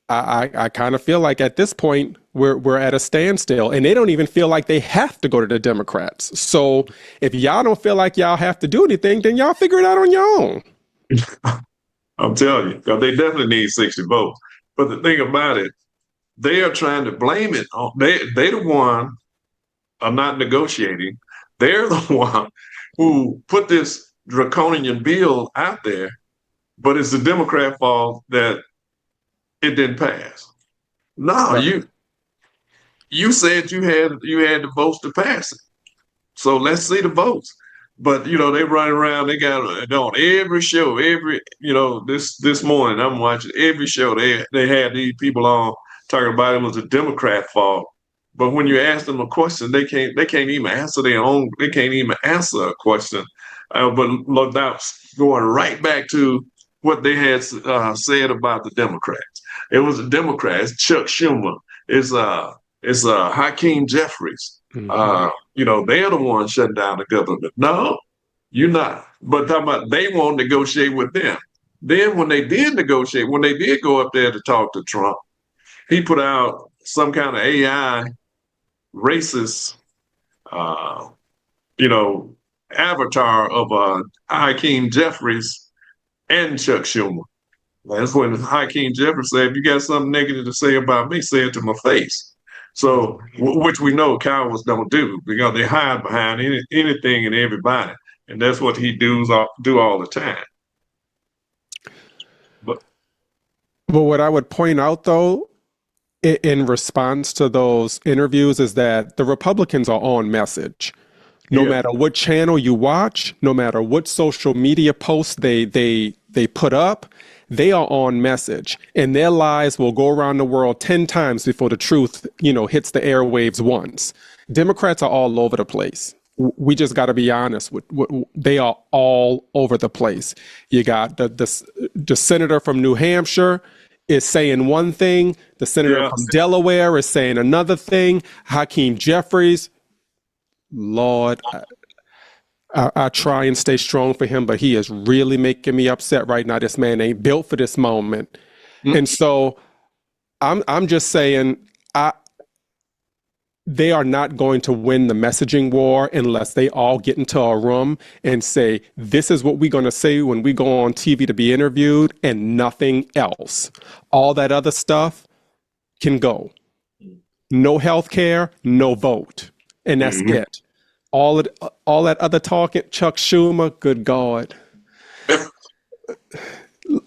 I kind of feel like at this point we're at a standstill, and they don't even feel like they have to go to the Democrats. So if y'all don't feel like y'all have to do anything, then y'all figure it out on your own. I'm telling you, because they definitely need 60 votes. But the thing about it, they are trying to blame it on they the one are not negotiating. They're the one who put this draconian bill out there, but it's the Democrat fault that it didn't pass. No, Right. you said you had the votes to pass it. So let's see the votes. But they run around, they got it on every show, this morning I'm watching every show. They had these people on talking about it was a Democrat fault. But when you ask them a question, they can't even answer they can't even answer a question. But look, now going right back to what they had said about the Democrats. It was the Democrats, Chuck Schumer, it's Hakeem Jeffries. They're the ones shutting down the government. No, you're not. But talking about they won't negotiate with them. Then when they did negotiate, when they did go up there to talk to Trump, he put out some kind of AI racist, avatar of Hakeem Jeffries and Chuck Schumer. That's when Hakeem Jeffries said, if you got something negative to say about me, say it to my face. So, which we know cowards don't do, because they hide behind anything and everybody. And that's what he do all the time. But what I would point out, though, in response to those interviews, is that the Republicans are on message. No matter what channel you watch, no matter what social media posts they put up, they are on message, and their lies will go around the world 10 times before the truth, hits the airwaves once. Democrats are all over the place. We just got to be honest. They are all over the place. You got the senator from New Hampshire is saying one thing. The senator from Delaware is saying another thing. Hakeem Jeffries, Lord, I try and stay strong for him, but he is really making me upset right now. This man ain't built for this moment. And so I'm just saying they are not going to win the messaging war unless they all get into a room and say, this is what we're going to say when we go on TV to be interviewed, and nothing else. All that other stuff can go. No health care, no vote. And that's it. All that other talking, Chuck Schumer, good God.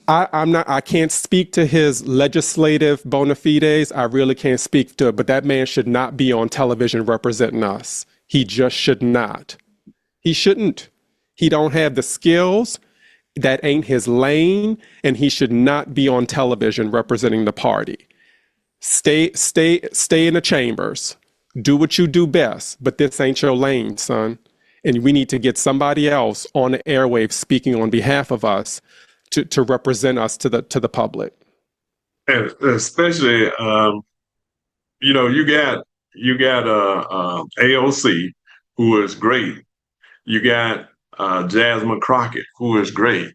I can't speak to his legislative bona fides. I really can't speak to it, but that man should not be on television representing us. He just should not. He shouldn't. He don't have the skills. That ain't his lane, and he should not be on television representing the party. Stay in the chambers. Do what you do best, but this ain't your lane, son. And we need to get somebody else on the airwaves speaking on behalf of us to represent us to the public. And especially, you got AOC, who is great. You got Jasmine Crockett, who is great.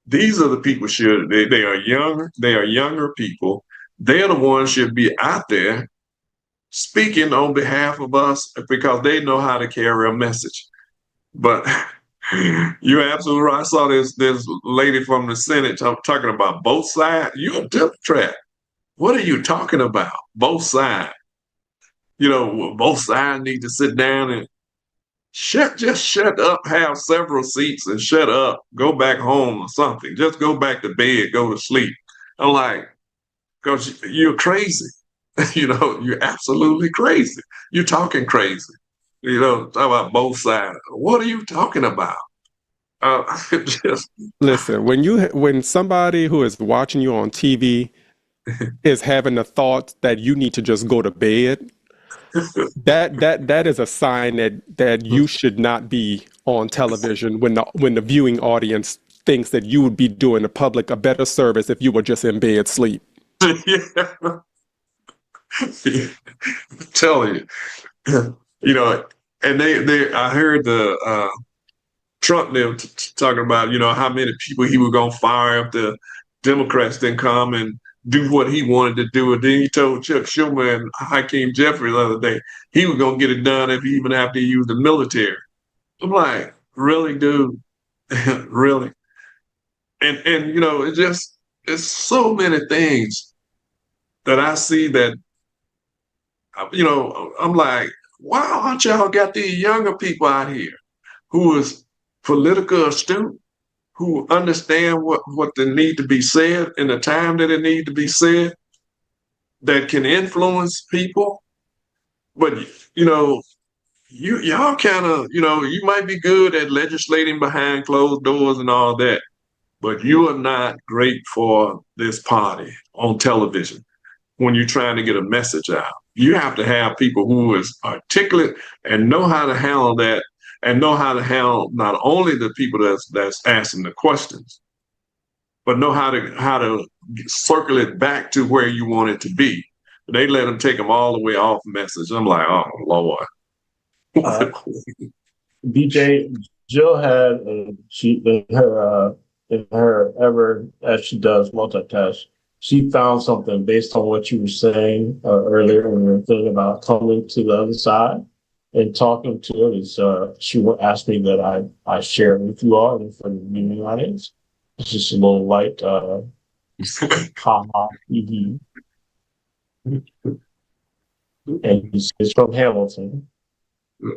These are the people they are younger people. They're the ones should be out there speaking on behalf of us because they know how to carry a message. But you're absolutely right. I saw this lady from the Senate talking about both sides. You're a Democrat. What are you talking about? Both sides. Both sides need to sit down and just shut up, have several seats and shut up, go back home or something. Just go back to bed, go to sleep. I'm like, because you're crazy. You're absolutely crazy. You're talking crazy. Talk about both sides. What are you talking about? Listen, when somebody who is watching you on TV is having the thought that you need to just go to bed, that is a sign that you should not be on television when the viewing audience thinks that you would be doing the public a better service if you were just in bed sleep. Yeah. I'm telling you, and I heard the Trump talking about, how many people he was going to fire if the Democrats didn't come and do what he wanted to do. And then he told Chuck Schumer and Hakeem Jeffrey the other day, he was going to get it done if he even have to use the military. I'm like, really, dude? Really? And it's so many things that I see that, I'm like, wow, aren't y'all got these younger people out here who is political astute, who understand what they need to be said in the time that it need to be said, that can influence people. But, y'all kind of, you might be good at legislating behind closed doors and all that, but you are not great for this party on television when you're trying to get a message out. You have to have people who is articulate and know how to handle that, and know how to handle not only the people that's asking the questions, but know how to circle it back to where you want it to be. They let them take them all the way off message. I'm like, oh Lord. DJ, Jill had in her ever, as she does multitask, she found something based on what you were saying earlier when you were thinking about coming to the other side and talking to it. Is she asked me that I share it with you all and for the viewing audience. It's just a little light ha-ha, hee-hee. And it's from Hamilton. You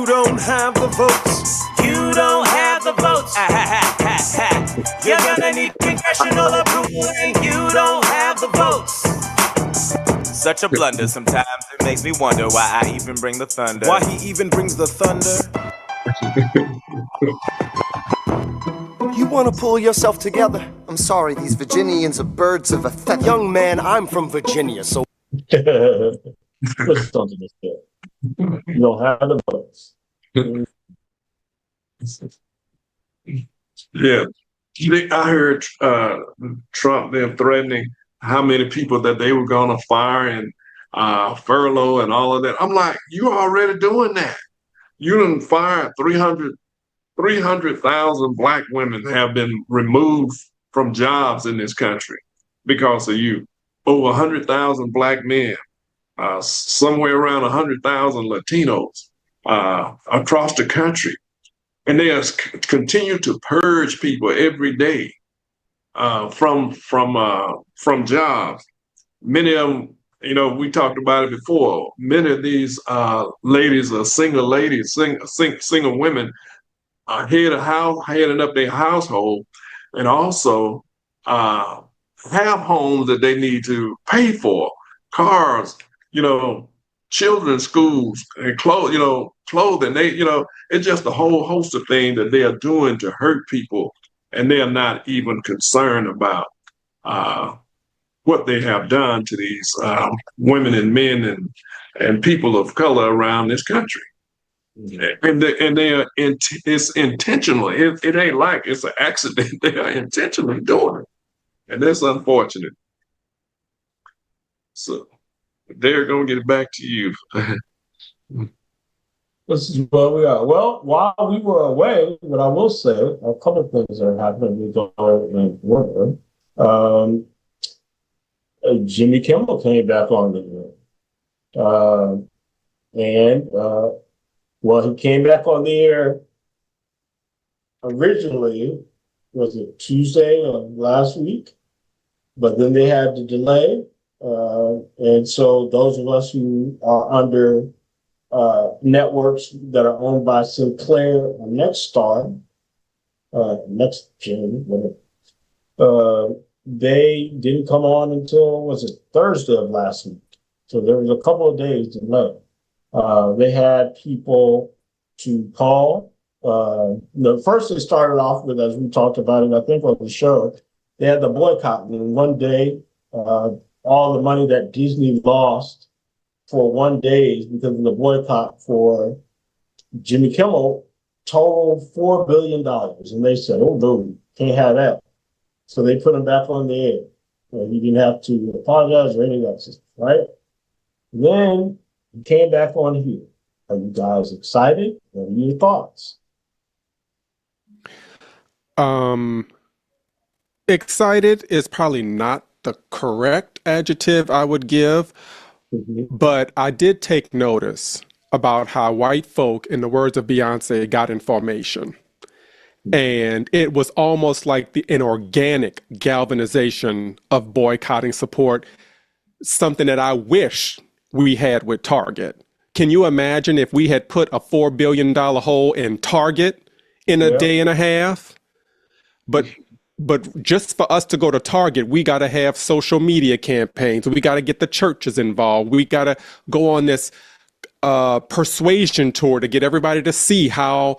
don't have the votes. You don't have the votes. You're gonna need congressional approval, and you don't have the votes. Such a blunder. Sometimes it makes me wonder why I even bring the thunder. Why he even brings the thunder? You want to pull yourself together? I'm sorry, these Virginians are birds of a feather. Young man, I'm from Virginia, so. Put something to say. You don't have the votes. Yeah. I heard Trump them threatening how many people that they were going to fire and furlough and all of that. I'm like, you're already doing that. You done fired 300,000 Black women have been removed from jobs in this country because of you. Over 100,000 Black men, somewhere around 100,000 Latinos across the country. And they continue to purge people every day from jobs. Many of them, we talked about it before. Many of these ladies are single ladies, single women, heading up their household, and also have homes that they need to pay for, cars, children's schools and clothing. It's just a whole host of things that they are doing to hurt people, and they are not even concerned about what they have done to these women and men and people of color around this country. And it's intentional. It ain't like it's an accident. They are intentionally doing it, and that's unfortunate. So they're gonna get it back to you. This is where we are. Well, while we were away, what I will say, a couple of things that are happening with our work. Jimmy Kimmel came back on the air. He came back on the air originally, was it Tuesday of last week? But then they had the delay. And so those of us who are under networks that are owned by Sinclair or Nexstar, NextGen, whatever, they didn't come on until, was it Thursday of last week? So there was a couple of days delay. They had people to call. First they started off with, as we talked about it, I think on the show, they had the boycott. And one day, all the money that Disney lost for one day because of the boycott for Jimmy Kimmel totaled $4 billion. And they said, oh, no, can't have that. So they put him back on the air. He didn't have to apologize or anything else, right? Then he came back on here. Are you guys excited? What are your thoughts? Excited is probably not the correct adjective I would give, but I did take notice about how white folk, in the words of Beyonce, got information. And it was almost like an organic galvanization of boycotting support, something that I wish we had with Target. Can you imagine if we had put a $4 billion hole in Target in a day and a half? But just for us to go to Target, we got to have social media campaigns. We got to get the churches involved. We got to go on this persuasion tour to get everybody to see how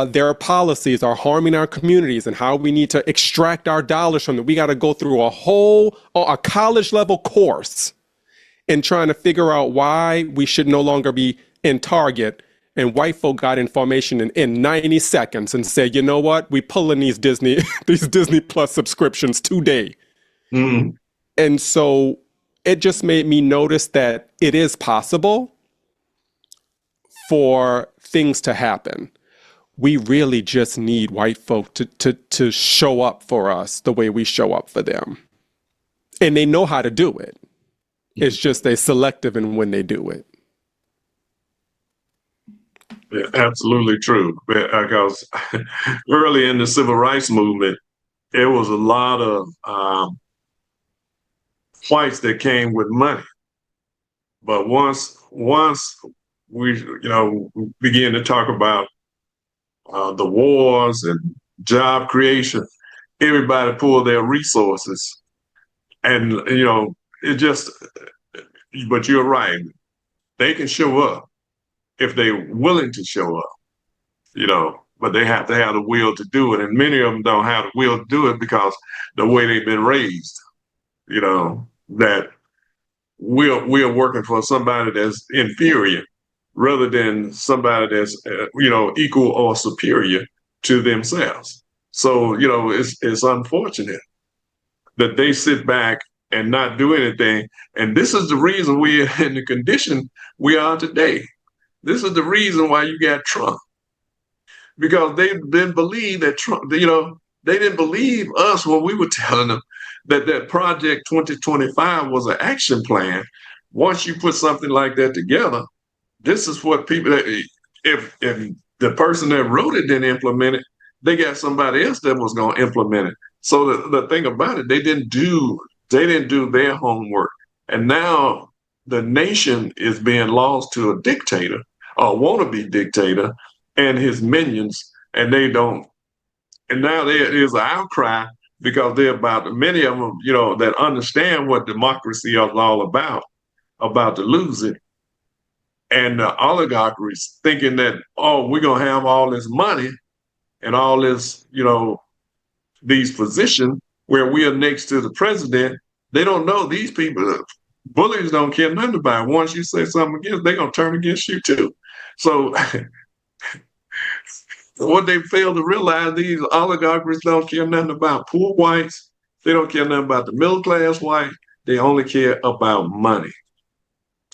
their policies are harming our communities and how we need to extract our dollars from them. We got to go through a college level course in trying to figure out why we should no longer be in Target. And white folk got information in 90 seconds and said, you know what? We pulling these Disney Plus subscriptions today. Mm-hmm. And so it just made me notice that it is possible for things to happen. We really just need white folk to show up for us the way we show up for them. And they know how to do it. It's just they're selective in when they do it. Yeah, absolutely true. Because early in the civil rights movement, there was a lot of whites that came with money. But once we began to talk about the wars and job creation, everybody pulled their resources, and but you're right. They can show up if they're willing to show up, but they have to have the will to do it. And many of them don't have the will to do it because the way they've been raised, that we're working for somebody that's inferior rather than somebody that's, equal or superior to themselves. So, it's unfortunate that they sit back and not do anything. And this is the reason we're in the condition we are today. This is the reason why you got Trump, because they didn't believe that Trump, they didn't believe us when we were telling them that Project 2025 was an action plan. Once you put something like that together, this is what people, if the person that wrote it didn't implement it, they got somebody else that was going to implement it. So the thing about it, they didn't do their homework. And now the nation is being lost to a dictator, or wannabe dictator, and his minions, and they don't And now there is an outcry because they're about, many of them, that understand what democracy is all about to lose it. And the oligarchs thinking that, oh, we're going to have all this money and all this, these positions where we are next to the president. They don't know these people, bullies don't care nothing about it. Once you say something against, they're going to turn against you too. So what they fail to realize, these oligarchs don't care nothing about poor whites. They don't care nothing about the middle class white. They only care about money.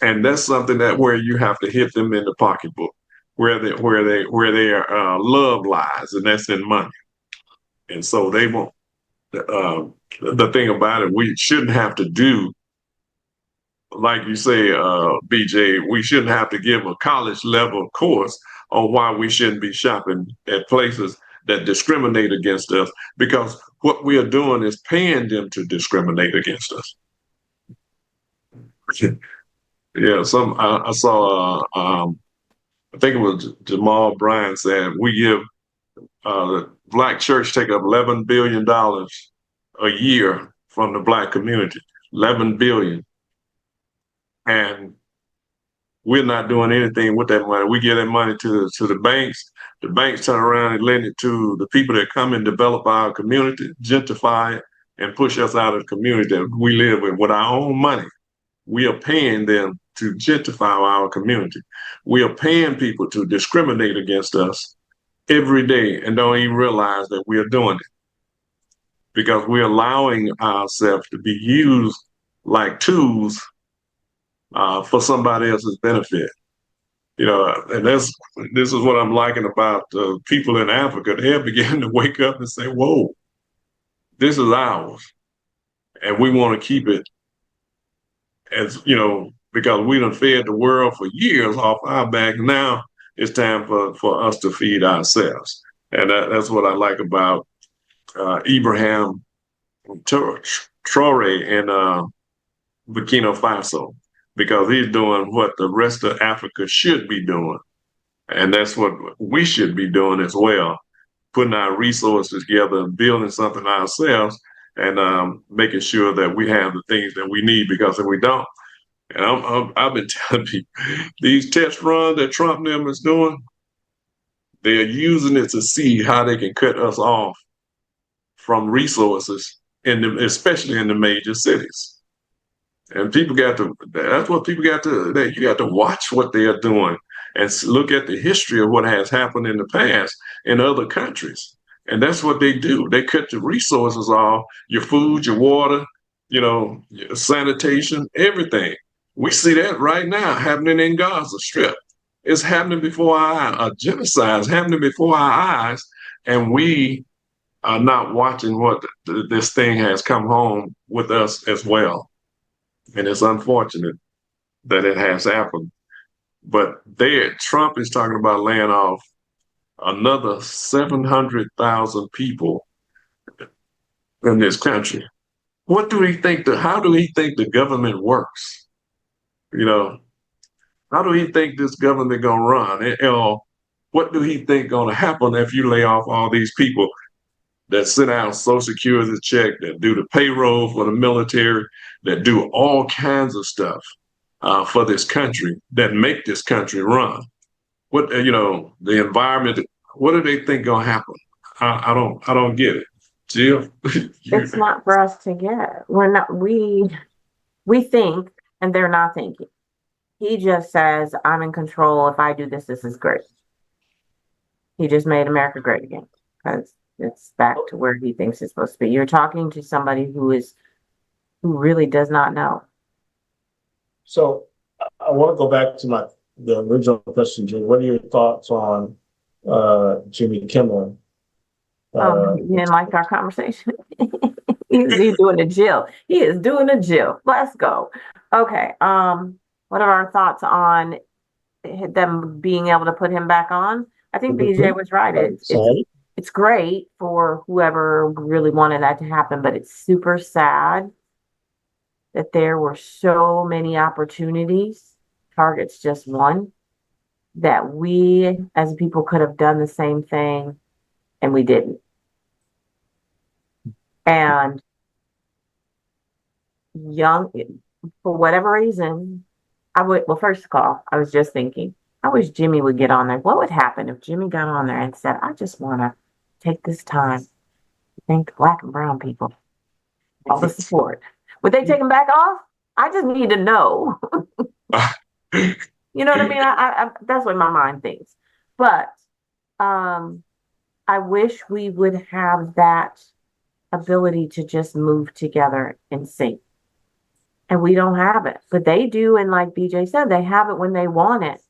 And that's something that where you have to hit them in the pocketbook, where their love lies, and that's in money. And so they won't. The thing about it, we shouldn't have to do, like you say, BJ. We shouldn't have to give a college level course on why we shouldn't be shopping at places that discriminate against us, because what we are doing is paying them to discriminate against us. Yeah, I saw. I think it was Jamal Bryant said we give the black church take up $11 billion a year from the black community, 11 billion, and we're not doing anything with that money. We give that money to the banks. The banks turn around and lend it to the people that come and develop our community, gentrify it, and push us out of the community that we live in with our own money. We are paying them to gentrify our community. We are paying people to discriminate against us every day and don't even realize that we are doing it, because we're allowing ourselves to be used like tools for somebody else's benefit. And this is what I'm liking about people in Africa. They're beginning to wake up and say, whoa, this is ours. And we want to keep it as, because we done fed the world for years off our back. Now it's time for us to feed ourselves. And that's what I like about Ibrahim Traore in Burkina Faso, because he's doing what the rest of Africa should be doing. And that's what we should be doing as well, putting our resources together and building something ourselves, and making sure that we have the things that we need, because if we don't, and I've been telling people, these test runs that Trump and them is doing, they're using it to see how they can cut us off from resources, especially in the major cities. And that's what people got to, that you got to watch what they are doing and look at the history of what has happened in the past in other countries. And that's what they do. They cut the resources off, your food, your water, your sanitation, everything. We see that right now happening in Gaza Strip. It's happening before our eyes. A genocide is happening before our eyes, and we are not watching what this thing has come home with us as well. And it's unfortunate that it has happened. But Trump is talking about laying off another 700,000 people in this country. What do he think? How do he think the government works? How do he think this government gonna run? What do he think gonna happen if you lay off all these people that send out Social Security check, that do the payroll for the military, that do all kinds of stuff for this country, that make this country run? What the environment? What do they think gonna happen? I don't get it, Jill. It's not for us to get. We're not. We think, and they're not thinking. He just says, "I'm in control. If I do this, this is great." He just made America great again, because it's back to where he thinks it's supposed to be. You're talking to somebody who really does not know. So I want to go back to the original question, Jim. What are your thoughts on Jimmy Kimmel? You didn't like our conversation? He's doing a Jill. He is doing a Jill. Let's go. Okay. What are our thoughts on them being able to put him back on? I think BJ was right. It's great for whoever really wanted that to happen, but it's super sad that there were so many opportunities, Target's just one, that we as people could have done the same thing and we didn't. And young, for whatever reason, well, first of all, I was just thinking, I wish Jimmy would get on there. What would happen if Jimmy got on there and said, I just want to take this time to thank Black and brown people, all the support. Would they take him back off? I just need to know. You know what I mean? That's what my mind thinks. But I wish we would have that ability to just move together and sync. And we don't have it, but they do. And like BJ said, they have it when they want it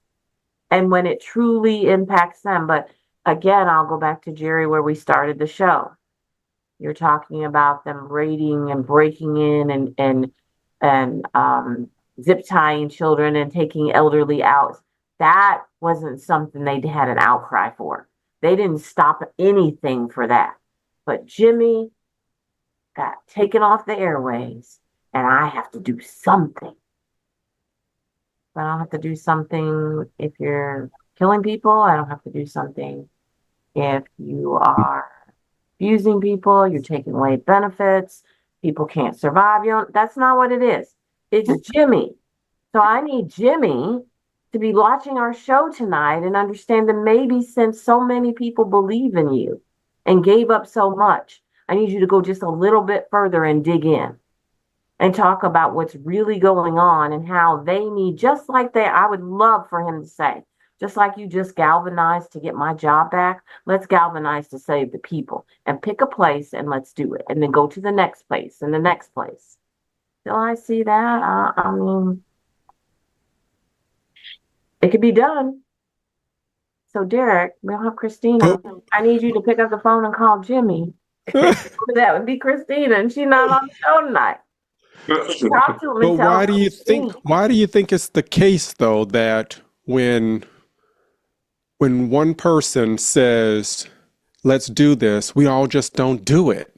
and when it truly impacts them. But again, I'll go back to Jerry where we started the show. You're talking about them raiding and breaking in and zip tying children and taking elderly out. That wasn't something they had an outcry for. They didn't stop anything for that. But Jimmy got taken off the airways, and I have to do something. I don't have to do something if you're killing people. I don't have to do something if you are abusing people, you're taking away benefits, people can't survive. That's not what it is. It's Jimmy. So I need Jimmy to be watching our show tonight and understand that maybe since so many people believe in you and gave up so much, I need you to go just a little bit further and dig in and talk about what's really going on and how they need, just like I would love for him to say, just like you just galvanized to get my job back, let's galvanize to save the people and pick a place and let's do it. And then go to the next place and the next place. Till I see that, I mean, it could be done. So Derek, we'll have Christina. I need you to pick up the phone and call Jimmy. That would be Christina, and she's not on the show tonight. Talk to him. But why do you think it's the case though that when one person says, let's do this, we all just don't do it?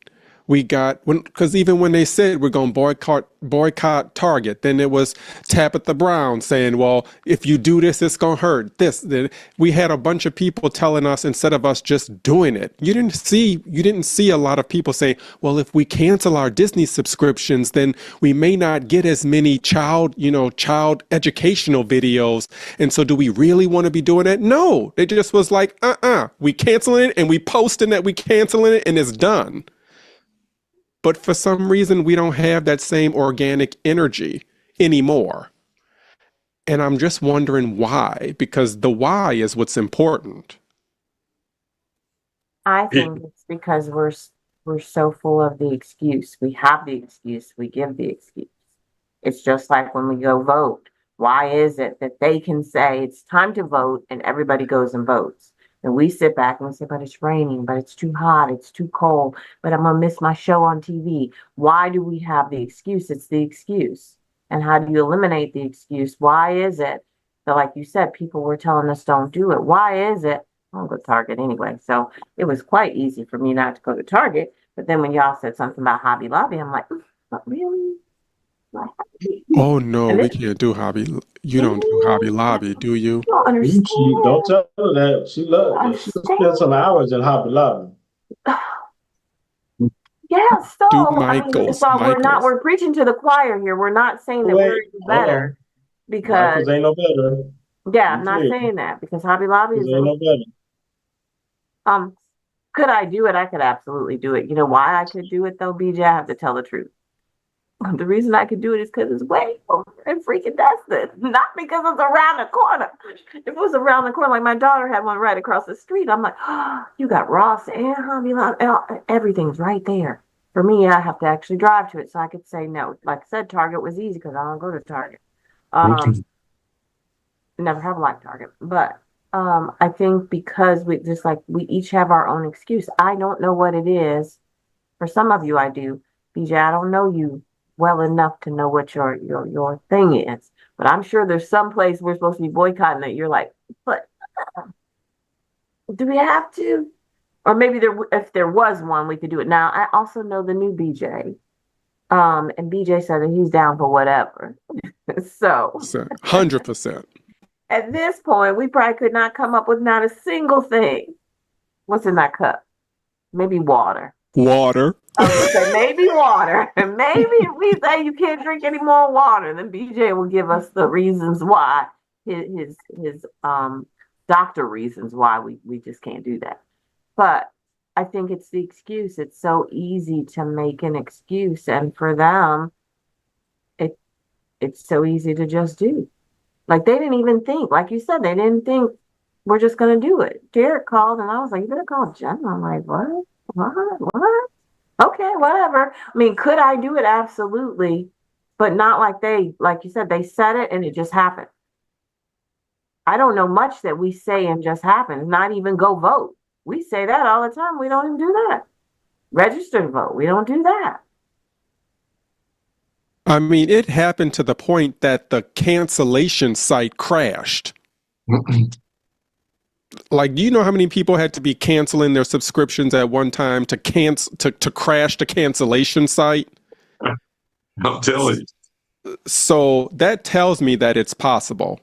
Because even when they said we're going to boycott Target, then it was Tabitha Brown saying, well, if you do this, it's going to hurt this. Then we had a bunch of people telling us instead of us just doing it. You didn't see a lot of people say, well, if we cancel our Disney subscriptions, then we may not get as many child educational videos. And so do we really want to be doing that? No, it just was like, we canceling it and we posting that we canceling it and it's done. But for some reason, we don't have that same organic energy anymore. And I'm just wondering why, because the why is what's important. I think it's because we're so full of the excuse. We have the excuse. We give the excuse. It's just like when we go vote. Why is it that they can say it's time to vote and everybody goes and votes? And we sit back and we say, but it's raining, but it's too hot, it's too cold, but I'm going to miss my show on TV. Why do we have the excuse? It's the excuse. And how do you eliminate the excuse? Why is it that, like you said, people were telling us don't do it? Why is it? I don't go to Target anyway. So it was quite easy for me not to go to Target. But then when y'all said something about Hobby Lobby, I'm like, but really? Oh no, we can't do Hobby. You don't do Hobby Lobby, do you? Don't understand. Don't tell her that. She spent some hours in Hobby Lobby. Yeah, so we're preaching to the choir here. We're not saying that we're better because ain't no better. Yeah, I'm not saying that because Hobby Lobby is ain't no better. Could I do it? I could absolutely do it. You know why I could do it though, BJ? I have to tell the truth. The reason I could do it is because it's way over in freaking Destin, not because it's around the corner. If it was around the corner, like my daughter had one right across the street, I'm like, oh, you got Ross and Hobby Lobby, everything's right there. For me, I have to actually drive to it, so I could say no. Like I said, Target was easy because I don't go to Target. Never have liked Target, but I think because we each have our own excuse. I don't know what it is. For some of you, I do. BJ, I don't know you well enough to know what your thing is, but I'm sure there's some place we're supposed to be boycotting that you're like, but do we have to? Or maybe if there was one, we could do it. Now, I also know the new BJ, and BJ said that he's down for whatever. So 100%. At this point, we probably could not come up with not a single thing. What's in that cup? Maybe water. Water. I was gonna say maybe water. And maybe if we say you can't drink any more water, then BJ will give us the reasons why his doctor reasons why we just can't do that. But I think it's the excuse. It's so easy to make an excuse, and for them, it it's so easy to just do. Like they didn't even think, like you said, they didn't think we're just gonna do it. Derek called and I was like, you better call Jen. I'm like, what? What? Okay, whatever. I mean, could I do it? Absolutely. But not like like you said, they said it and it just happened. I don't know much that we say and just happens, not even go vote. We say that all the time. We don't even do that. Register to vote. We don't do that. I mean, it happened to the point that the cancellation site crashed. Like, do you know how many people had to be canceling their subscriptions at one time to crash the cancellation site? I'm telling you. So that tells me that it's possible.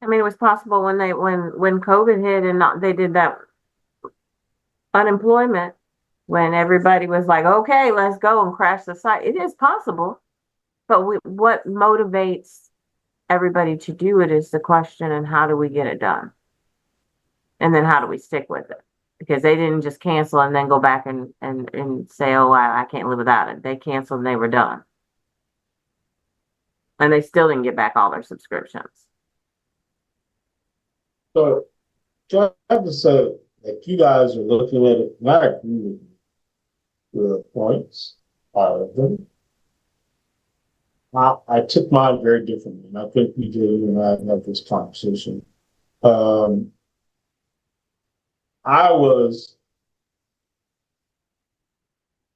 I mean, it was possible when when COVID hit and they did that unemployment when everybody was like, okay, let's go and crash the site. It is possible, but what motivates everybody to do it is the question, and how do we get it done? And then how do we stick with it? Because they didn't just cancel and then go back and say, oh, I can't live without it. They canceled and they were done. And they still didn't get back all their subscriptions. So, I have to say, like, you guys are looking at it, and I agree with your points, all of them. I took mine very differently, and I think we did, and I had this conversation. I was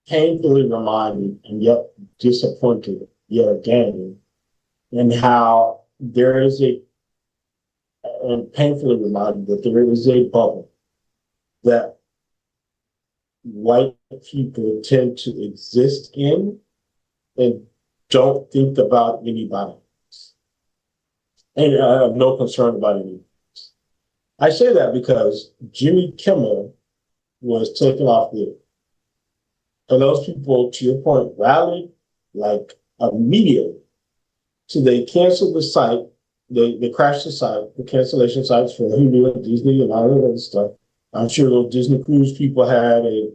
painfully reminded and yet disappointed yet again in how there is and painfully reminded that there is a bubble that white people tend to exist in and don't think about anybody else. And I have no concern about anybody else. I say that because Jimmy Kimmel was taken off the air. And those people, to your point, rallied like immediately. So they canceled the site. They crashed the site, the cancellation sites for Hulu, Disney, and all that other stuff. I'm sure those Disney Cruise people had a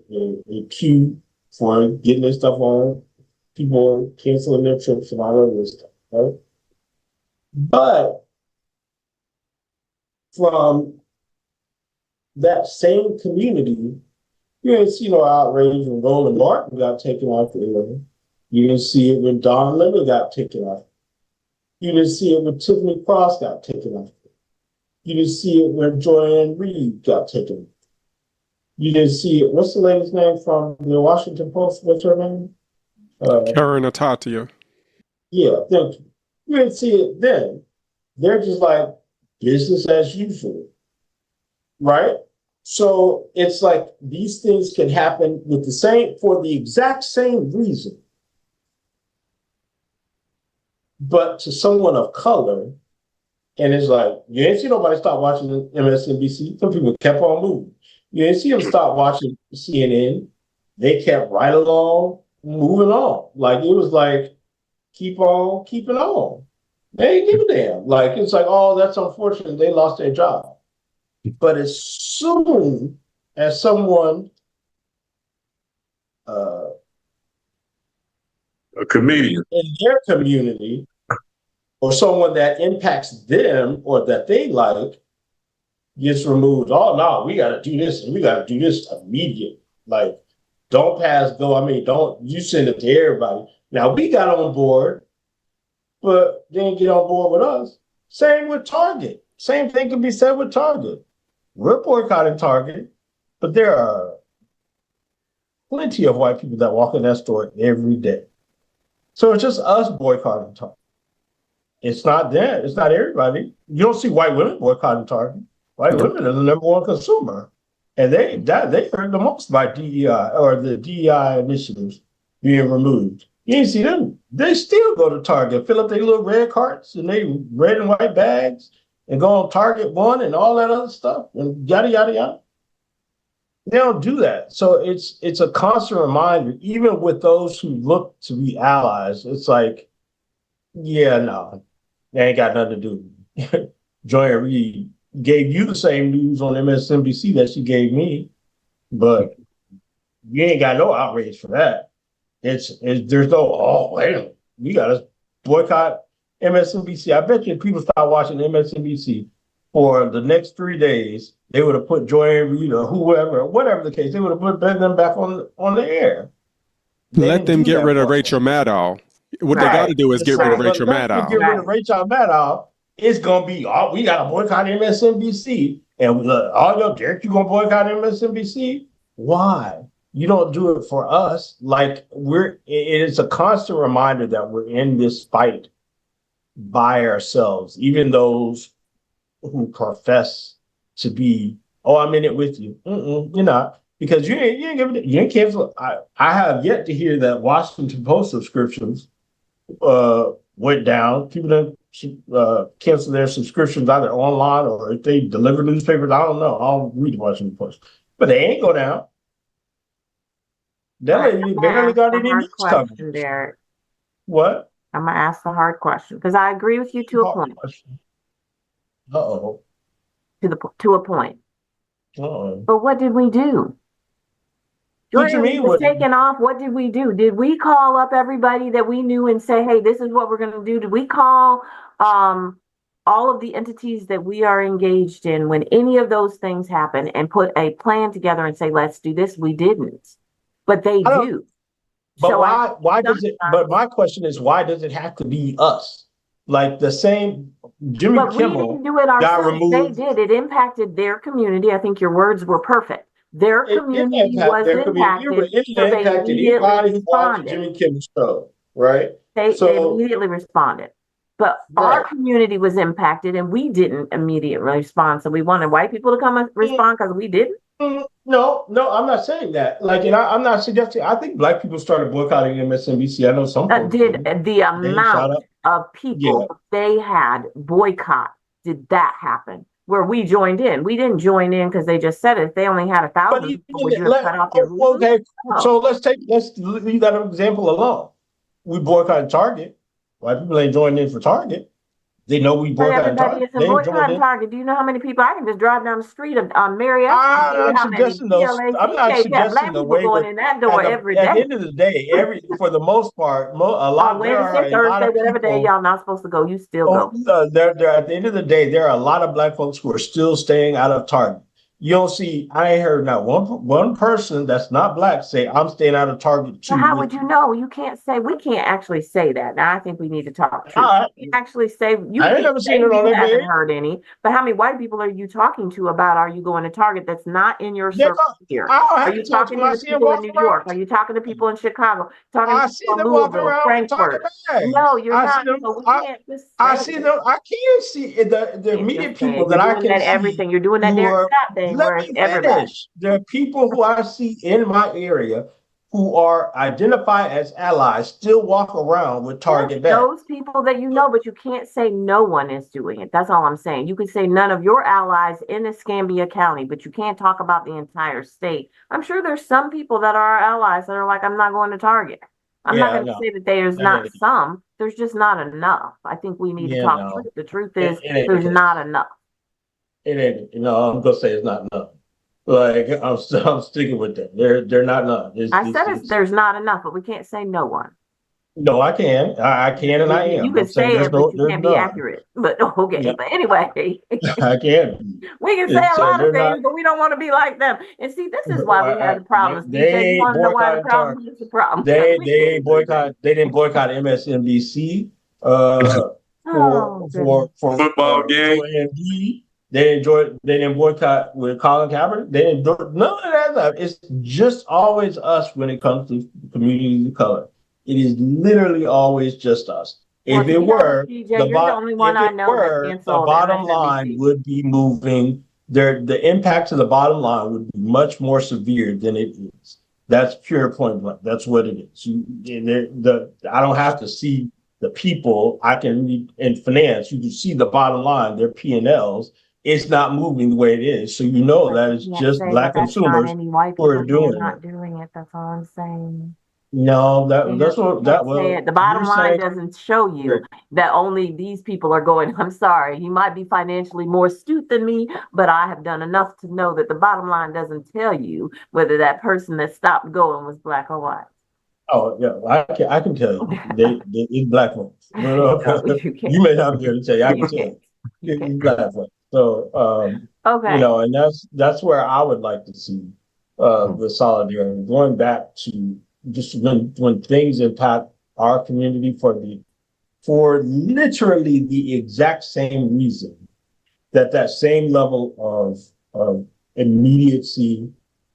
queue for getting their stuff on. People canceling their trips and all of this stuff, right? But from that same community, you didn't see no outrage when Roland Martin got taken off the air. You didn't see it when Don Lemon got taken off. You didn't see it when Tiffany Cross got taken off. You didn't see it when Joanne Reed got taken off. You didn't see it. What's the lady's name from the Washington Post? What's her name? Karen Atatia. Yeah, thank you. You didn't see it then. They're just like business as usual, right? So it's like these things can happen for the exact same reason. But to someone of color, and it's like, you didn't see nobody stop watching MSNBC. Some people kept on moving. You didn't see them stop watching CNN. They kept right along, moving on. Like, it was like, keep on keeping on. They ain't give a damn. Like, it's like, oh, that's unfortunate. They lost their job. But as soon as someone, a comedian in their community, or someone that impacts them or that they like, gets removed. Oh no, we got to do this and we got to do this immediately. Like, don't pass go. I mean, don't you send it to everybody. Now we got on board, but they didn't get on board with us. Same with Target. Same thing can be said with Target. We're boycotting Target, but there are plenty of white people that walk in that store every day. So it's just us boycotting Target. It's not there. It's not everybody. You don't see white women boycotting Target. White women are the number one consumer. And they heard the most by DEI or the DEI initiatives being removed. You didn't see them. They still go to Target, fill up their little red carts and they red and white bags and go on Target One and all that other stuff and yada, yada, yada. They don't do that. So it's a constant reminder, even with those who look to be allies, it's like, yeah, no, they ain't got nothing to do. Joy Reid gave you the same news on MSNBC that she gave me, but you ain't got no outrage for that. It's there's no, oh wait a minute, we gotta boycott MSNBC. I bet you if people start watching MSNBC for the next 3 days, they would have put Joy Reid or whoever, whatever the case, they would have put them back on the air. They Let didn't them do get that rid of for us. Rachel Maddow. What they Right. got to do is get rid of But Rachel let them get Maddow. rid of Rachel Maddow. It's gonna be, oh, we gotta boycott MSNBC, and all your Derek, you gonna boycott MSNBC? Why? You don't do it for us. Like it is a constant reminder that we're in this fight by ourselves. Even those who profess to be, oh, I'm in it with you. You're not, because you ain't giving it. You ain't cancel. I have yet to hear that Washington Post subscriptions went down. People don't cancel their subscriptions either online or if they deliver newspapers. I don't know. I don't read the Washington Post, but they ain't go down. They barely got any news coverage. Derek. What? I'm gonna ask the hard question because I agree with you to a point. Uh-oh. To a point. Uh-oh. But what did we do? What you mean? Was taken off. What did we do? Did we call up everybody that we knew and say, "Hey, this is what we're going to do"? Did we call all of the entities that we are engaged in when any of those things happen and put a plan together and say, "Let's do this"? We didn't, but they do. But so why does it? But my question is, why does it have to be us? Like the same Jimmy Kimmel we didn't do it ourselves. They did. It impacted their community. I think your words were perfect. Their community was impacted. It impacted anybody who watched Jimmy Kimmel's show, right? They immediately responded. But our community was impacted and we didn't immediately respond. So we wanted white people to come and respond because we didn't. No, I'm not saying that. Like, and I'm not suggesting. I think black people started boycotting MSNBC. I know some did the amount of people they had boycott. Did that happen? Where we joined in? We didn't join in because they just said it. If they only had 1,000 people, would you have cut off your okay, so let's leave that example alone. We boycotted Target. White people ain't joined in for Target. They know we boycotted Target. They boycotting Target. Do you know how many people? I can just drive down the street of Mary. I'm not suggesting the way going in that door every day. At the end of the day, for the most part, a lot whatever day y'all not supposed to go, you still go. There at the end of the day, there are a lot of black folks who are still staying out of Target. You don't see. I ain't heard not one person that's not black say I'm staying out of Target too. So how would you know? You can't say. We can't actually say that. Now I think we need to talk truth. You actually say you. I ain't never seen it on their haven't heard any. But how many white people are you talking to about? Are you going to Target that's not in your circle here? Are you talking to the people in New York? Are you talking to people in Chicago? Talking to people in Louisville, Frankfurt? No, you're not. I see them. I can't see the immediate people that I can see. Everything you're doing that there thing. Let me finish. There are people who I see in my area who are identified as allies still walk around with Target bags. Those people that you know, but you can't say no one is doing it. That's all I'm saying. You can say none of your allies in Escambia County, but you can't talk about the entire state. I'm sure there's some people that are our allies that are like, I'm not going to Target. I'm not going to say that there's not some. There's just not enough. I think we need to talk truth. The truth is there's not enough. It ain't. I'm gonna say it's not enough. Like I'm sticking with that. They're not enough. There's not enough, but we can't say no one. No, I can. I can, and I am. You can say it, but you can't be accurate. But okay. Yeah. But anyway, I can. We can say a lot of things, but we don't want to be like them. And see, this is why we have the problems. They want to know why the problem is the problem. They didn't boycott MSNBC. For football game. They didn't boycott with Colin Kaepernick. They didn't do none of that stuff. It's just always us when it comes to communities of color. It is literally always just us. If it were, the bottom line would be moving. The impact to the bottom line would be much more severe than it is. That's pure point blank. That's what it is. I don't have to see the people. I can read in finance. You can see the bottom line, their P&Ls. it's not moving the way it is. So you know that it's You can't just say Black that that's not consumers any white who are people who are doing it. not doing it. That's all I'm saying. No, that's You what can't say it. The you're bottom line saying. doesn't show you that only these people are going. I'm sorry, you might be financially more astute than me, but I have done enough to know that the bottom line doesn't tell you whether that person that stopped going was black or white. Oh yeah, I can tell you they it's Black folks. No, No, no, you you can't. may not be able to tell you. I can You tell can't. you You it's can't. Black folks. So Okay. and that's where I would like to see the solidarity going back to just when things impact our community for literally the exact same reason that same level of immediacy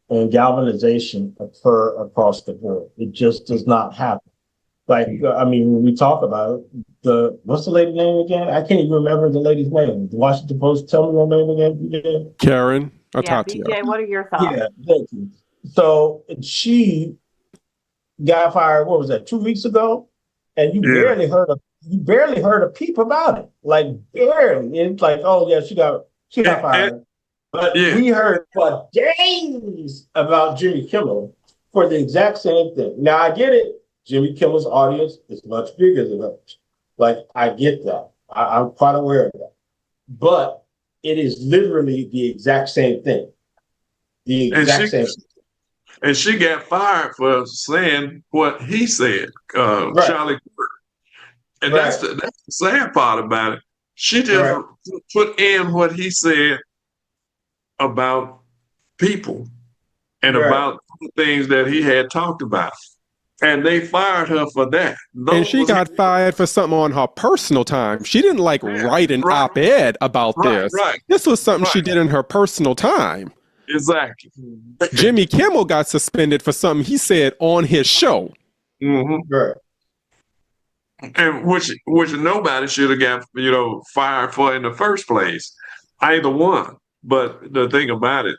and galvanization occur across the board. It just does not happen. Like, I mean, when we talk about what's the lady's name again? I can't even remember the lady's name. The Washington Post, tell me her name again. Yeah, Karen Yeah, Atatia. BJ, what are your thoughts? yeah, thank you. So she got fired, what was that, 2 weeks ago? And Yeah. you barely heard a peep about it. Like barely. It's like, oh yeah, she got fired. But Yeah. we heard for days about Jimmy Kimmel for the exact same thing. Now I get it. Jimmy Kimmel's audience is much bigger than us. Like I get that. I'm quite aware of that. But it is literally the exact same thing. The And exact same. she got fired for saying what he said, Right. Charlie Kirk. And Right. that's the sad part about it. She just Right. put in what he said about people and Right. about things that he had talked about. And they fired her for that. And she got fired for something on her personal time. She didn't write an op-ed about this. Right. This was something she did in her personal time. Exactly. Jimmy Kimmel got suspended for something he said on his show. Mm-hmm. Right. And which nobody should have got fired for in the first place, either one. But the thing about it,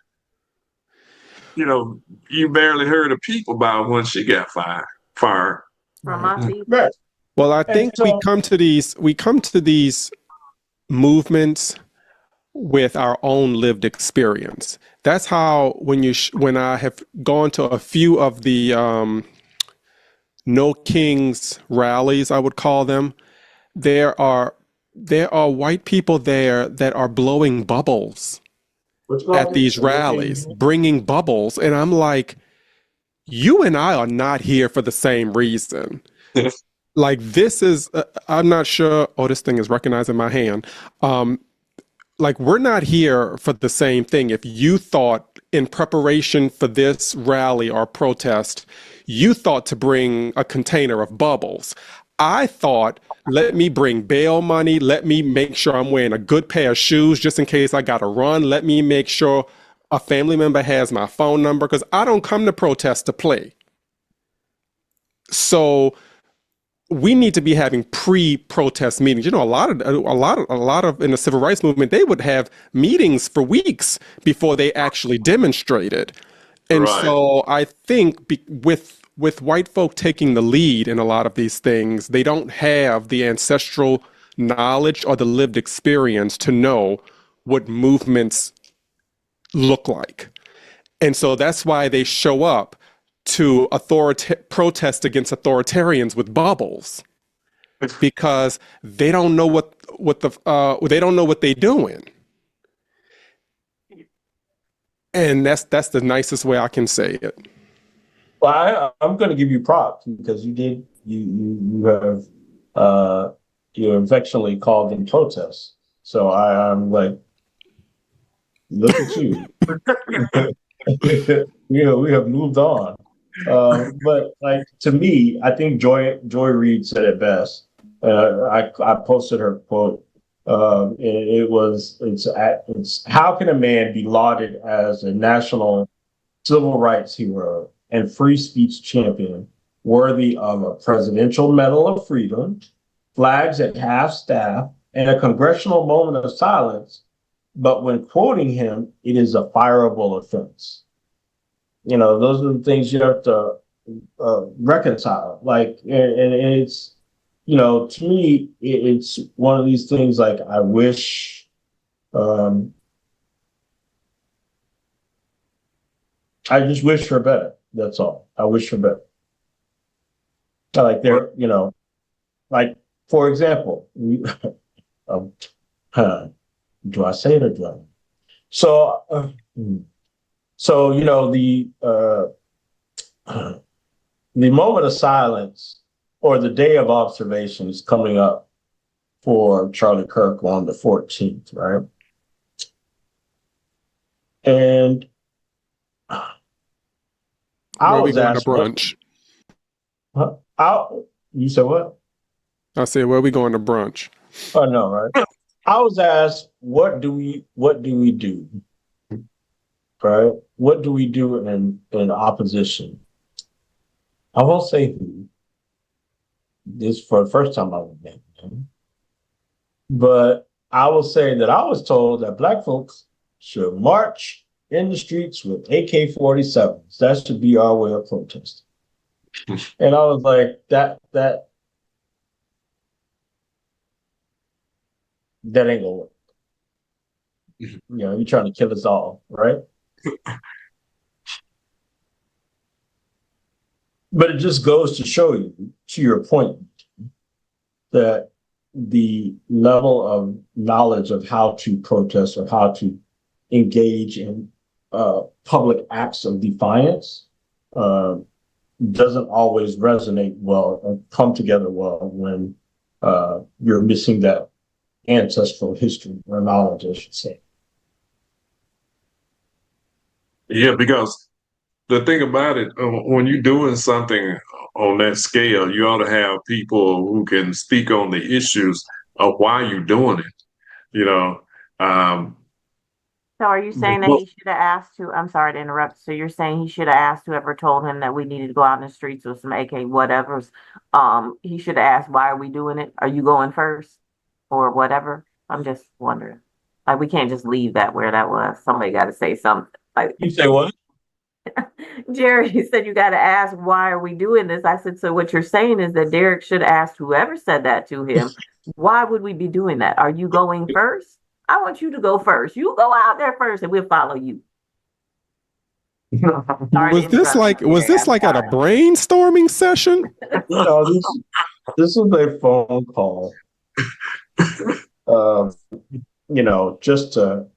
you barely heard a peep about when she got fired. From my seat. Right. Well, I think we come to these movements with our own lived experience. That's how when I have gone to a few of the No Kings rallies, I would call them, there are white people there that are blowing bubbles at these rallies, bringing bubbles, and I'm like, you and I are not here for the same reason. Like this is, I'm not sure. Oh, this thing is recognizing my hand. Like we're not here for the same thing. If you thought in preparation for this rally or protest, you thought to bring a container of bubbles, I thought, let me bring bail money. Let me make sure I'm wearing a good pair of shoes just in case I got to run. Let me make sure a family member has my phone number because I don't come to protest to play. So we need to be having pre-protest meetings. A lot of in the civil rights movement, they would have meetings for weeks before they actually demonstrated. And so I think with white folk taking the lead in a lot of these things, they don't have the ancestral knowledge or the lived experience to know what movements look like. And so that's why they show up to protest against authoritarians with bubbles, because they don't know they don't know what they're doing. And that's the nicest way I can say it. Well, I'm going to give you props because you have you affectionately called them protests. So I'm like, look at you. We have moved on. But like to me, I think Joy Reid said it best. I posted her quote. It's how can a man be lauded as a national civil rights hero and free speech champion worthy of a Presidential Medal of Freedom, flags at half staff, and a congressional moment of silence, but when quoting him, it is a fireable offense. Those are the things you have to reconcile. Like, and it's, to me, it's one of these things like I wish I just wish for better. That's all. I wish for better. Like there, like for example, um, do I say it or do I? So, the moment of silence or the day of observation is coming up for Charlie Kirk on the 14th, right? And I Where we was going to asked, brunch? you said what? I said, where we going to brunch? Oh no, right? I was asked, what do we do? Right? What do we do in opposition? I won't say who. This for the first time I would name him. But I will say that I was told that Black folks should march in the streets with AK-47s. That should be our way of protesting. And I was like, that ain't gonna work. You're trying to kill us all, right? But it just goes to show you, to your point, that the level of knowledge of how to protest or how to engage in public acts of defiance doesn't always resonate well or come together well when you're missing that ancestral history or knowledge, I should say. Yeah, because the thing about it, when you're doing something on that scale, you ought to have people who can speak on the issues of why you're doing it. You know, um, So are you saying that he should have asked I'm sorry to interrupt. So you're saying he should have asked whoever told him that we needed to go out in the streets with some AK whatevers. He should have asked, why are we doing it? Are you going first? Or whatever. I'm just wondering. Like, we can't just leave that where that was. Somebody got to say something. Like, You say what? Jerry said, you got to ask, why are we doing this? I said, so what you're saying is that Derek should ask whoever said that to him, why would we be doing that? Are you going first? I want you to go first. You go out there first and we'll follow you. Was this like at a brainstorming session? No, this was a phone call. Just to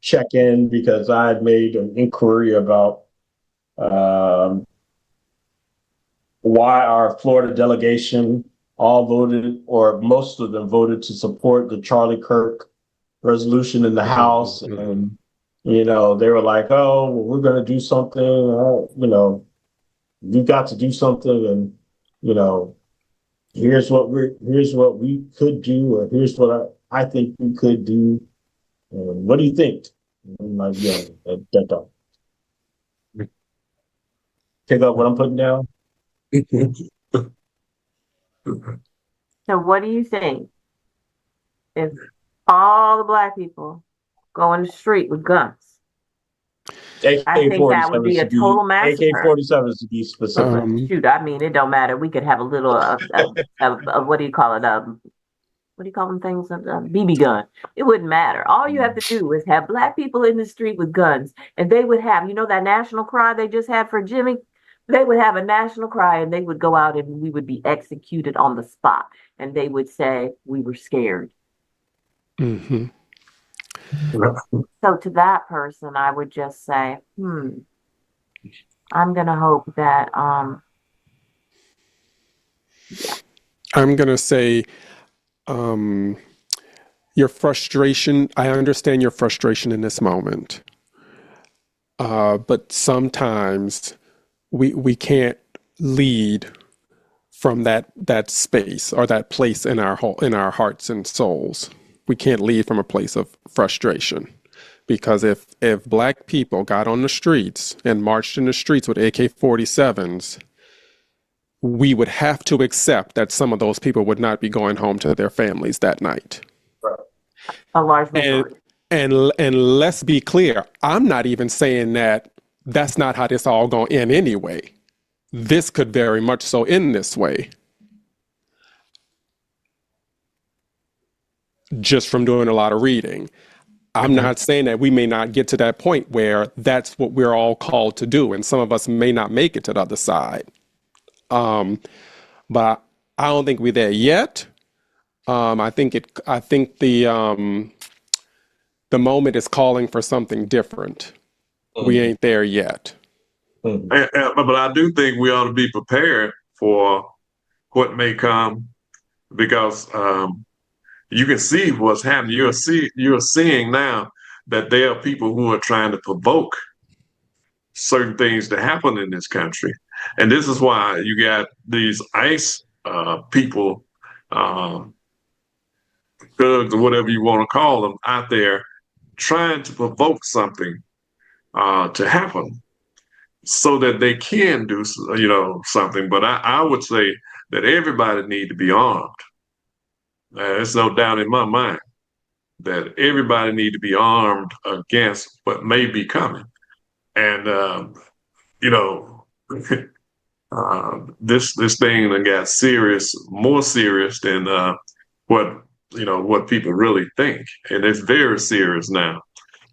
check in because I had made an inquiry about why our Florida delegation all voted, or most of them voted to support the Charlie Kirk resolution in the House. And, they were like, oh, well, we're going to do something, we've got to do something. And, here's what we could do, or here's what I think we could do. And what do you think? And I'm like, yeah, that don't. Pick up what I'm putting down. So what do you think if all the Black people go in the street with guns? I think that would be a total massacre. AK-47s to be specific. Shoot, I mean, it don't matter. We could have a little what do you call it? What do you call them things? BB gun. It wouldn't matter. All you have to do is have Black people in the street with guns, and they would have, that national cry they just had for Jimmy. They would have a national cry, and they would go out, and we would be executed on the spot, and they would say we were scared. Mm-hmm. So to that person, I would just say, I'm gonna hope that I'm gonna say your frustration. I understand your frustration in this moment, but sometimes we can't lead from that space or that place in our hearts and souls. We can't lead from a place of frustration, because if Black people got on the streets and marched in the streets with AK-47s, we would have to accept that some of those people would not be going home to their families that night. A large majority. And let's be clear, I'm not even saying that that's not how this all going to end anyway. This could very much so end this way. Just from doing a lot of reading. I'm not saying that we may not get to that point where that's what we're all called to do, and some of us may not make it to the other side. But I don't think we're there yet. I think the moment is calling for something different. We ain't there yet. But I do think we ought to be prepared for what may come, because you can see what's happening. You're seeing now that there are people who are trying to provoke certain things to happen in this country, and this is why you got these ICE people, thugs or whatever you want to call them, out there trying to provoke something to happen, so that they can do, something. But I would say that everybody need to be armed. There's no doubt in my mind that everybody need to be armed against what may be coming. And you know, this thing that got serious, more serious than what people really think, and it's very serious now.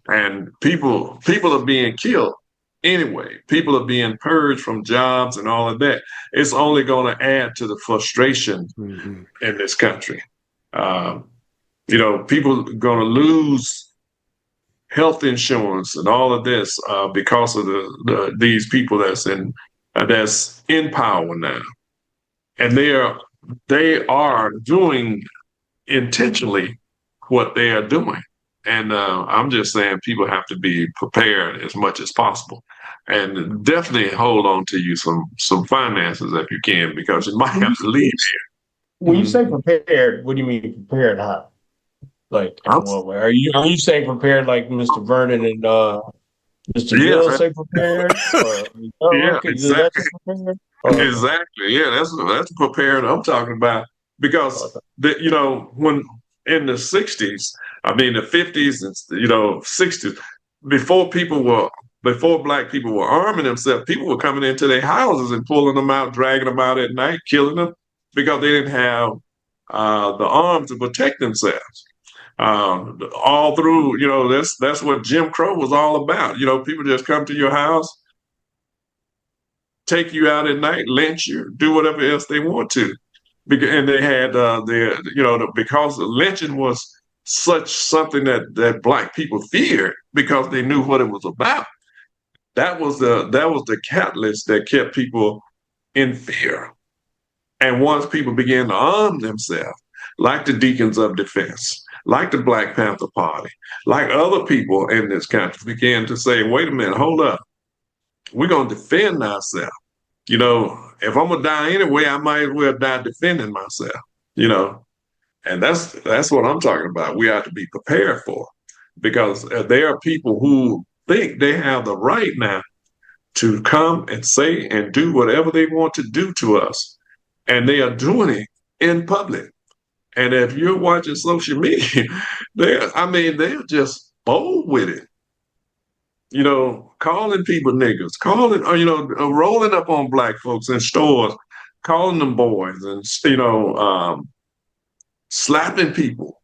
And people are being killed anyway. People are being purged from jobs and all of that. It's only going to add to the frustration in this country. People are going to lose health insurance and all of this because of these people that's in power now, and they are doing intentionally what they are doing. And I'm just saying people have to be prepared as much as possible, and definitely hold on to you some finances if you can, because you might have to leave here. When you say prepared, what do you mean prepared? How? Like, in what way? Are you saying prepared like Mr. Vernon and Mr. Gill say prepared? Yeah, exactly. Exactly. Yeah, that's prepared I'm talking about, because when in the 60s, I mean the 50s and 60s, before black people were arming themselves, people were coming into their houses and pulling them out, dragging them out at night, killing them, because they didn't have the arms to protect themselves. All through, that's what Jim Crow was all about. People just come to your house, take you out at night, lynch you, do whatever else they want to. And they had because lynching was something that black people feared, because they knew what it was about. That was the catalyst that kept people in fear. And once people began to arm themselves, like the Deacons of Defense, like the Black Panther Party, like other people in this country began to say, wait a minute, hold up. We're going to defend ourselves. If I'm going to die anyway, I might as well die defending myself, and that's what I'm talking about. We have to be prepared for, because there are people who think they have the right now to come and say and do whatever they want to do to us. And they are doing it in public. And if you're watching social media, they're just bold with it. Calling people niggas, rolling up on black folks in stores, calling them boys, and slapping people.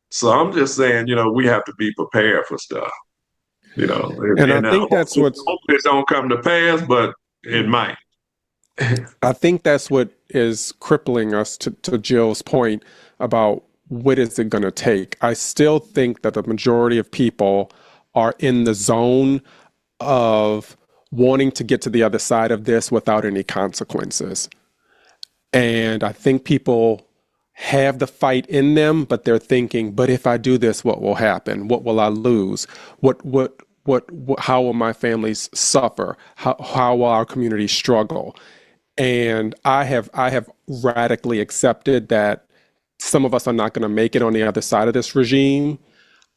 So I'm just saying, we have to be prepared for stuff. And I think that's what hopefully it don't come to pass, but it might. I think that's what is crippling us, to Jill's point about what is it going to take. I still think that the majority of people are in the zone of wanting to get to the other side of this without any consequences. And I think people have the fight in them, but they're thinking, but if I do this, what will happen? What will I lose? How will my families suffer? How will our community struggle? And I have radically accepted that some of us are not going to make it on the other side of this regime.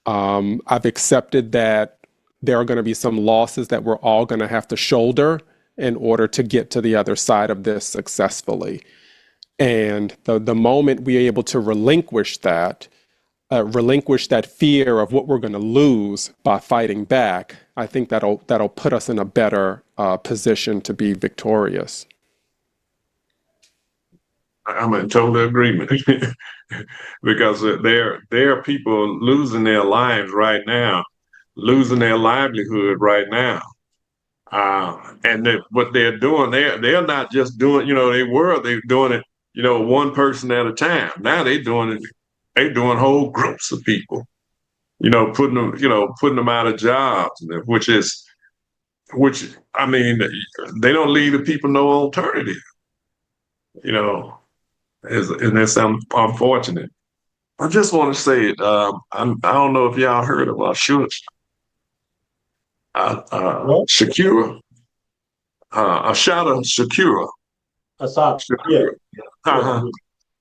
I've accepted that there are going to be some losses that we're all going to have to shoulder in order to get to the other side of this successfully. And the moment we're able to relinquish that fear of what we're going to lose by fighting back, I think that'll put us in a better position to be victorious. I'm in total agreement because there are people losing their lives right now, losing their livelihood right now. And what they're doing, they're not just doing, they doing it, one person at a time. Now they doing whole groups of people, putting them out of jobs, which I mean, they don't leave the people no alternative, you know, and that's unfortunate. I just want to say it. I don't know if y'all heard about Well, Shakira, Ashada Shakira. I saw, yeah, Shakira. yeah, Uh-huh.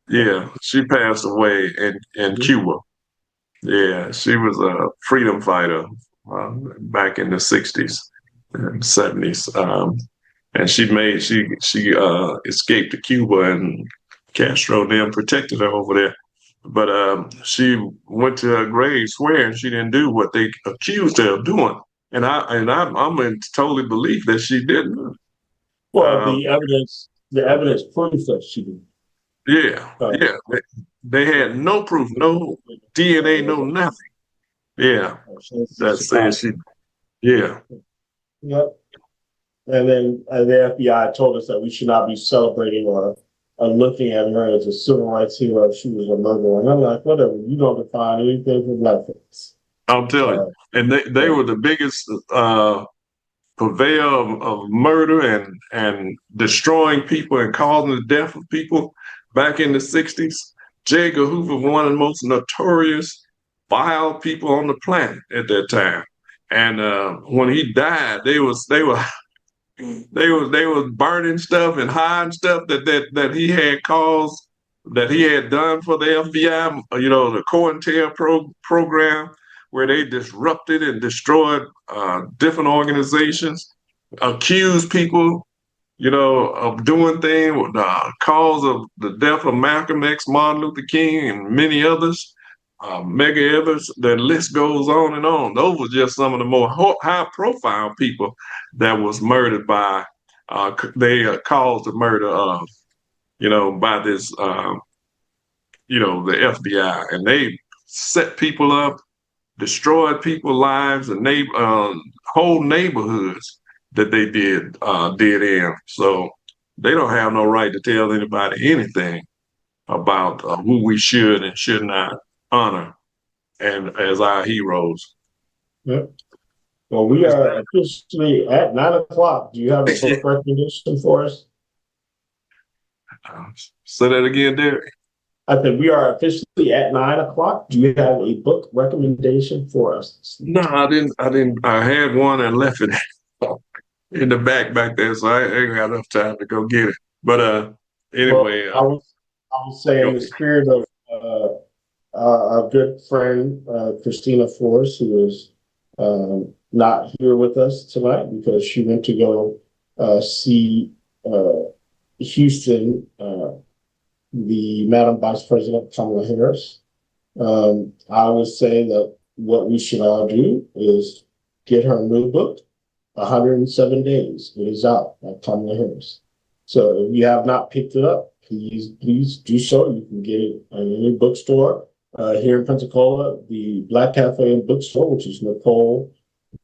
Yeah, she passed away in mhm. Cuba. Yeah, she was a freedom fighter back in the 60s and 70s. And she escaped to Cuba, and Castro and them protected her over there. But she went to her grave swearing she didn't do what they accused her of doing. I'm in totally belief that she didn't. Well, Um, the evidence proves that she did. yeah, Uh, yeah. They had no proof, no DNA, no nothing. Yeah, that says she. Yeah, Yep. And then the FBI told us that we should not be celebrating or looking at her as a civil rights hero if she was a murderer. And I'm like, whatever, you don't define anything from blackface. I'll tell you. And they Yeah. were the biggest purveyor of murder and destroying people and causing the death of people back in the 60s. J. Edgar Hoover was one of the most notorious, vile people on the planet at that time. And when he died, they was burning stuff and hiding stuff that he had caused, that he had done for the FBI, the COINTEL program, where they disrupted and destroyed different organizations, accused people, of doing things with the cause of the death of Malcolm X, Martin Luther King, and many others. Mega Evers, the list goes on and on. Those were just some of the more high-profile people that was murdered by. They caused the murder of, by this, the FBI, and they set people up, destroyed people's lives, and whole neighborhoods that they did in. So they don't have no right to tell anybody anything about who we should and should not honor and as our heroes. Yep. Well, we are officially at 9 o'clock. Do you have a book recommendation for us? Say that again, Derek. I think we are officially at 9 o'clock. Do you have a book recommendation for us? No, I didn't. I had one and left it in the back there, so I ain't got enough time to go get it. But anyway, well, I would say in the spirit of our good friend Christina Forrest, who is not here with us tonight because she went to go see Houston, the Madam Vice President Kamala Harris. I would say that what we should all do is get her new book, 107 Days. It is out by Kamala Harris. So if you have not picked it up, please do so. You can get it in any bookstore here in Pensacola. The Black Cafe and Bookstore, which is Nicole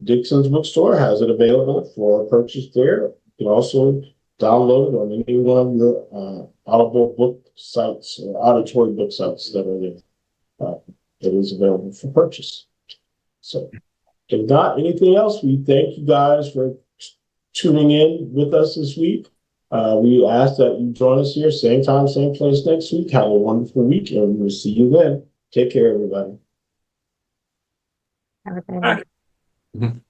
Dixon's bookstore, has it available for purchase there. You can also download it on any one of your Audible book sites or auditory book sites that are there. It is available for purchase. So if not anything else, we thank you guys for tuning in with us this week. We ask that you join us here, same time, same place next week. Have a wonderful week, and we will see you then. Take care, everybody. Have a good one. Mhm.